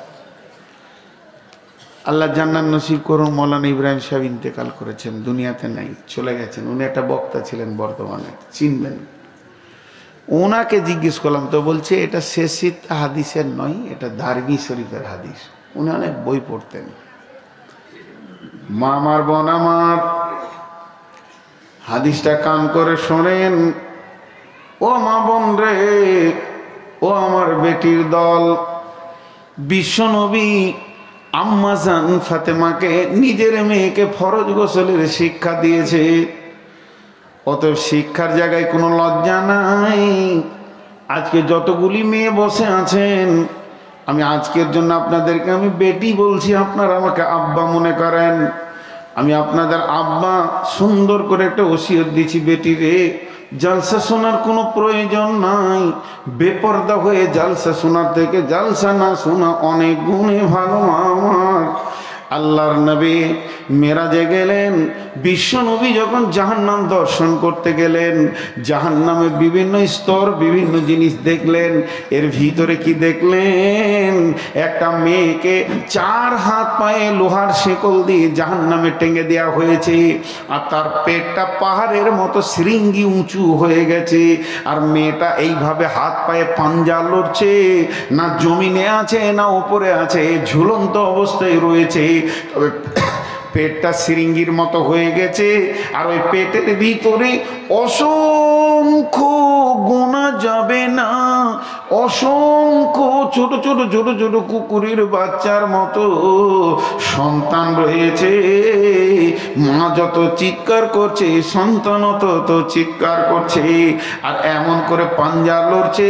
আল্লাহ জান্নাত নসিব করুন, মৌলানা ইব্রাহিম সাহেব ইন্তেকাল করেছেন, দুনিয়াতে নাই, চলে গেছেন। উনি একটা বক্তা ছিলেন, বর্তমানে চিনবেন। ওনাকে জিজ্ঞেস করলাম, তো বলছে এটা শেষিত হাদিসের নয়, এটা দারমি শরীফের হাদিস। উনি অনেক বই পড়তেন। মা আমার, বোন আমার, হাদিসটা কান করে শোনেন। ও মা বোন রে, ও আমার বেটির দল, বিশ্বনবী আম্মা জান ফাতেমাকে নিজের মেয়েকে ফরজ গোসলের শিক্ষা দিয়েছে। অতএব শিক্ষার জায়গায় কোনো লজ্জা নাই। আজকে যতগুলি মেয়ে বসে আছেন, আমি আজকের জন্য আপনাদেরকে আমি বেটি বলছি, আপনারা আমাকে আব্বা মনে করেন। আমি আপনাদের আব্বা, সুন্দর করে একটা ওসিয়ত দিচ্ছি, বেটি রে, জালসা শোনার কোনো প্রয়োজন নাই। বেপর্দা হয়ে জালসা শোনার থেকে জালসা না শোনা অনেক গুণে ভালো। আমার আল্লাহর নবী মেরাজে গেলেন, বিশ্ব নবী যখন জাহান্নাম দর্শন করতে গেলেন, জাহান্নামে বিভিন্ন স্তর, বিভিন্ন জিনিস দেখলেন। এর ভিতরে কি দেখলেন? একটা মেয়েকে 4 হাত পায়ে লোহার শেকল দিয়ে জাহান্নামে টেঙে দেওয়া হয়েছে, আর তার পেটটা পাহাড়ের মতো শৃঙ্গি উঁচু হয়ে গেছে। আর মেয়েটা এইভাবে হাত পায়ে পাঞ্জা লড়ছে, না জমিনে আছে না ওপরে আছে, ঝুলন্ত অবস্থায় রয়েছে। তবে পেটটা শৃঙ্গির মতো হয়ে গেছে, আর ওই পেটের ভিতরে অসংখ্য গোনা যাবে না, অসংখ্য ছোট ছোট ছোট ছোট কুকুরের বাচ্চার মতো সন্তান রয়েছে। মা যত চিৎকার করছে, সন্তান তত চিৎকার করছে, আর এমন করে পাঞ্জা লড়ছে,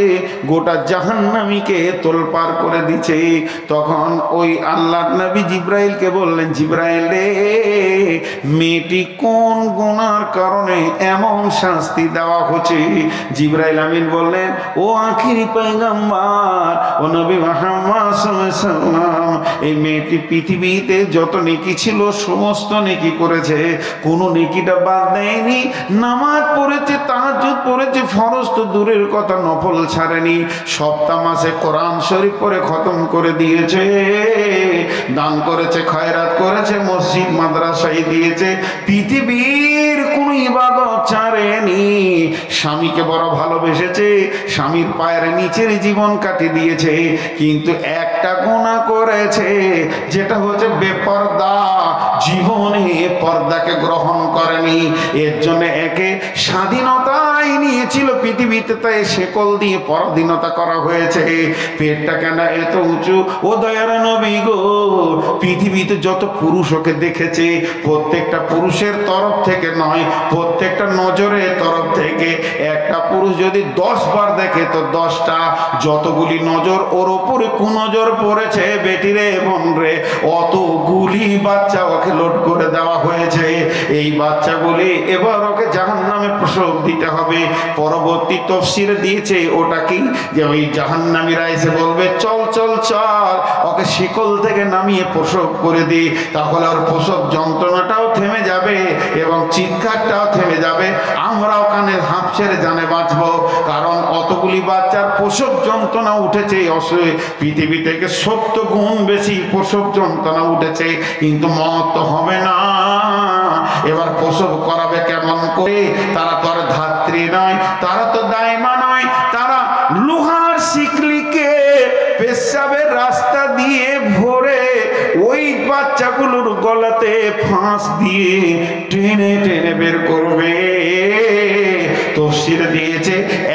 গোটা জাহান্নামীকে তোলপাড় করে দিচ্ছে। তখন ওই আল্লাহর নবী জিব্রাইলকে বললেন, জিব্রাইল রে, মেয়েটি কোন গুনার কারণে এমন শাস্তি দেওয়া হচ্ছে? জিব্রাইল আমিন বললেন, ও আখিরি পয়গম্বর, ও নবী মুহাম্মদ সাল্লাল্লাহু আলাইহি ওয়াসাল্লাম, এই মেয়েটি পৃথিবীতে যত নেকি ছিল সমস্ত নেকি করেছে, কোনো নেকিটা বাদ দেয়নি। নামাজ পড়েছে, তাহাজ্জুদ পড়েছে, ফরজ তো দূরের কথা, নফল ছাড়েনি। সপ্তাহ মাসে কোরআন শরীফ পড়ে খতম করে দিয়েছে, দান করেছে, খয়রাত করেছে, মসজিদ মাদ্রাসায় দিয়েছে, পৃথিবীর কোন ইবাদত ছাড়েনি। স্বামীকে বড় ভালোবেসেছে, স্বামীর পায়ের নিচের জীবন কাটিয়ে দিয়েছে, কিন্তু একটা গুনাহ করেছে, যেটা হচ্ছে বেপর্দা, জীবনে পর্দাকে গ্রহণ করেনি। এর জন্য একে স্বাধীনতায় আল্লাহই নিয়েছিল পৃথিবীতে, তাই শেকল দিয়ে পরাধীনতা করা হয়েছে। পেটটা কেন এত উঁচু? ও দয়ার নবী গো, পৃথিবীতে যত পুরুষ ওকে দেখেছে, প্রত্যেকটা পুরুষের তরফ থেকে নয়, প্রত্যেকটা নজরের তরফ থেকে। একটা পুরুষ যদি 10 বার দেখে তো 10টা, যতগুলি নজর ওর ওপরে কুনজর পড়েছে বেটিরে বোন রে, অতগুলি বাচ্চা ওকে লোড করে দেওয়া হয়েছে। এই বাচ্চাগুলি এবার ওকে জাহান্নামে প্রসব দিতে হবে। পরবর্তী তফসিরে দিয়েছে ওটা কি, যে ওই জাহান্নামীরা এসে বলবে চল চল চল, ওকে শিকল থেকে নামিয়ে প্রসব করে দিই, তাহলে ওর প্রসব যন্ত্রণাটাও থেমে যাবে এবং চিৎকারটাও থেমে যাবে, আমরা ওখানে হাঁপ ছেড়ে জানে বাঁচবো। কারণ অতগুলি বাচ্চার প্রসব যন্ত্রণা উঠেছে, পৃথিবী থেকে 70 গুণ বেশি প্রসব যন্ত্রণা উঠেছে, কিন্তু মত তো হবে না। এবার প্রসব করাবে কেমন করে? তারা তো আর ধাত্রী নয়, তারা তো দাইমা নয়, তারা লোহার শিকলিকে পেশাবের রাস্তা দিয়ে ভরে ওই বাচ্চাগুলোর গলাতে ফাঁস দিয়ে টেনে টেনে বের করবে। তফসিরে দিয়েছে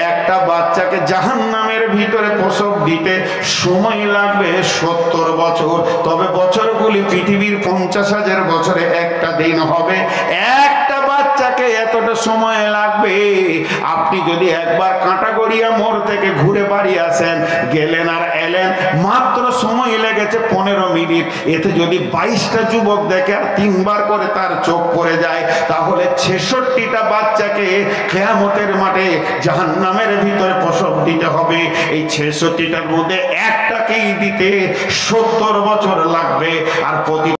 একটা বাচ্চাকে জাহান্নামের ভিতরে প্রসব দিতে সময় লাগবে 70 বছর। তবে বছরগুলি পৃথিবীর 50,000 বছরে একটা দিন হবে। একটা বাচ্চাকে এতটা সময় লাগবে। আপনি যদি একবার কাঁটাগড়িয়া মোড় থেকে ঘুরে বাড়ি আসেন, গেলেন আর এলেন, মাত্র সময় লেগেছে 15 মিনিট। এতে যদি 22টা যুবক দেখে আর 3 বার করে তার চোখ পড়ে যায়, তাহলে 66টা বাচ্চাকে কিয়ামতের মাঠে জাহান্নামের ভিতরে প্রসব দিতে হবে। এই 66টার মধ্যে একটাকেই দিতে 70 বছর লাগবে। আর প্রতি